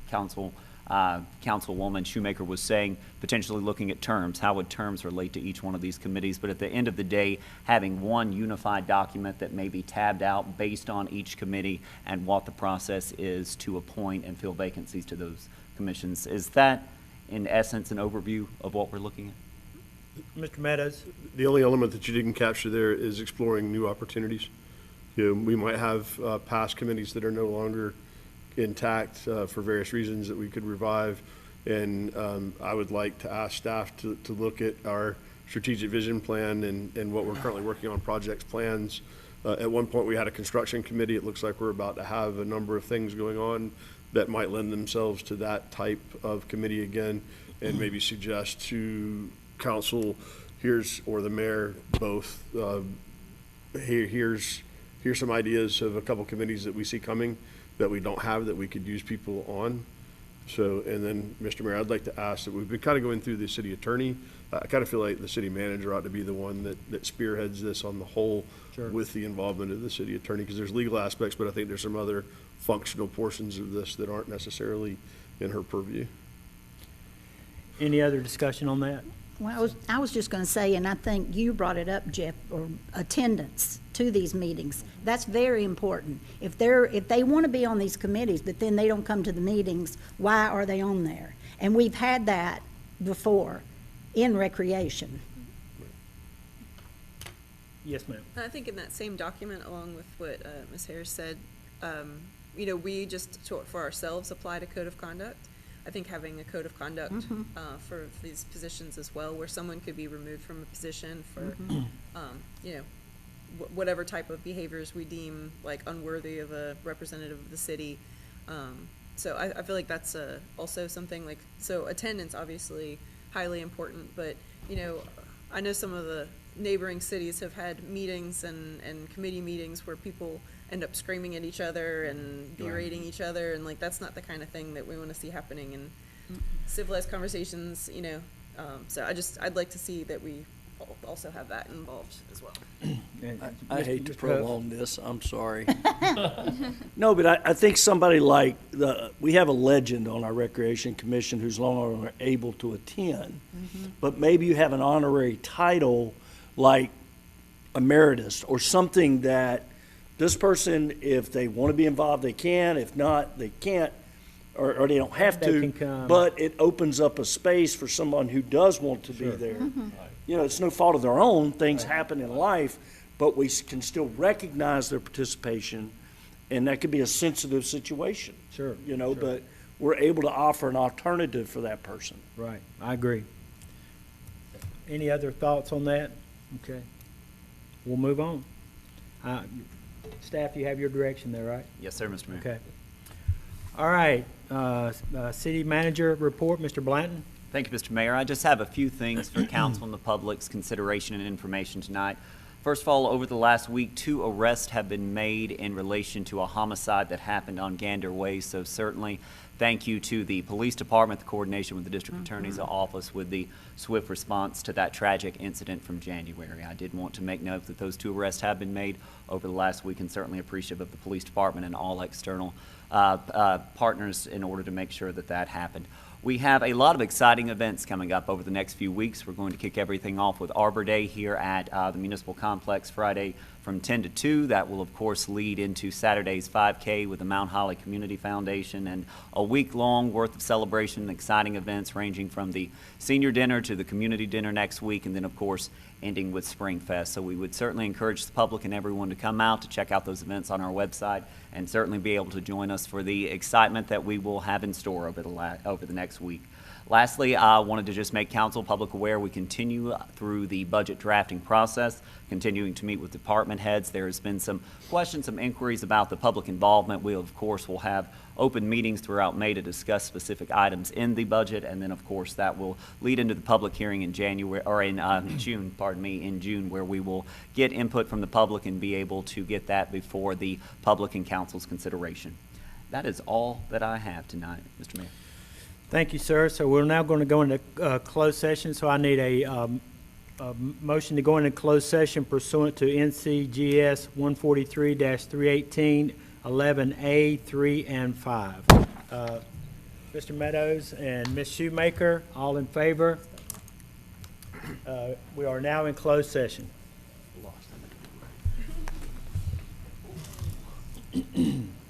Councilwoman Shoemaker was saying, potentially looking at terms. How would terms relate to each one of these committees? But at the end of the day, having one unified document that may be tabbed out based on each committee and what the process is to appoint and fill vacancies to those commissions. Is that, in essence, an overview of what we're looking at? Mr. Meadows? The only element that you didn't capture there is exploring new opportunities. You know, we might have past committees that are no longer intact for various reasons that we could revive. And I would like to ask staff to look at our strategic vision plan and what we're currently working on, projects, plans. At one point we had a construction committee. It looks like we're about to have a number of things going on that might lend themselves to that type of committee again, and maybe suggest to council, or the mayor, both, here's some ideas of a couple committees that we see coming that we don't have, that we could use people on. So, and then, Mr. Mayor, I'd like to ask that we've been kind of going through the city attorney. I kind of feel like the city manager ought to be the one that spearheads this on the whole with the involvement of the city attorney, because there's legal aspects, but I think there's some other functional portions of this that aren't necessarily in her purview. Any other discussion on that? Well, I was just going to say, and I think you brought it up, Jeff, or attendance to these meetings. That's very important. If they want to be on these committees, but then they don't come to the meetings, why are they on there? And we've had that before in recreation. Yes, ma'am. I think in that same document, along with what Ms. Harris said, we just for ourselves applied a code of conduct. I think having a code of conduct for these positions as well, where someone could be removed from a position for, whatever type of behaviors we deem like unworthy of a representative of the city. So I feel like that's also something like, so attendance obviously highly important, but I know some of the neighboring cities have had meetings and committee meetings where people end up screaming at each other and berating each other, and like that's not the kind of thing that we want to see happening in civilized conversations. So I'd like to see that we also have that involved as well. I hate to prolong this, I'm sorry. No, but I think somebody like, we have a legend on our Recreation Commission who's no longer able to attend, but maybe you have an honorary title like emeritus or something that this person, if they want to be involved, they can. If not, they can't, or they don't have They to. can come. But it opens up a space for someone who does want to be there. It's no fault of their own. Things happen in life, but we can still recognize their participation, and that could be a sensitive situation. Sure. But we're able to offer an alternative for that person. Right, I agree. Any other thoughts on that? Okay. We'll move on. Staff, you have your direction there, right? Yes, sir, Mr. Mayor. Okay. All right, city manager report, Mr. Blanton. Thank you, Mr. Mayor. I just have a few things for council and the public's consideration and information tonight. First of all, over the last week, 2 arrests have been made in relation to a homicide that happened on Gander Way. So certainly, thank you to the police department, the coordination with the district attorney's office with the swift response to that tragic incident from January. I did want to make note that those 2 arrests have been made over the last week, and certainly appreciative of the police department and all external partners in order to make sure that that happened. We have a lot of exciting events coming up over the next few weeks. We're going to kick everything off with Arbor Day here at the Municipal Complex Friday from 10 to 2. That will, of course, lead into Saturday's 5K with the Mount Holly Community Foundation, and a week-long worth of celebration and exciting events ranging from the senior dinner to the community dinner next week, and then, of course, ending with Spring Fest. So we would certainly encourage the public and everyone to come out to check out those events on our website and certainly be able to join us for the excitement that we will have in store over the next week. Lastly, I wanted to just make council public aware we continue through the budget drafting process, continuing to meet with department heads. There has been some questions, some inquiries about the public involvement. We, of course, will have open meetings throughout May to discuss specific items in the budget, and then, of course, that will lead into the public hearing in January, or in June, in June, where we will get input from the public and be able to get that before the public and council's consideration. That is all that I have tonight, Mr. Mayor. Thank you, sir. So we're now going to go into closed session. So I need a motion to go into closed session pursuant to NCGS 143-318, 11A, 3, and 5. Mr. Meadows and Ms. Shoemaker, all in favor? We are now in closed session.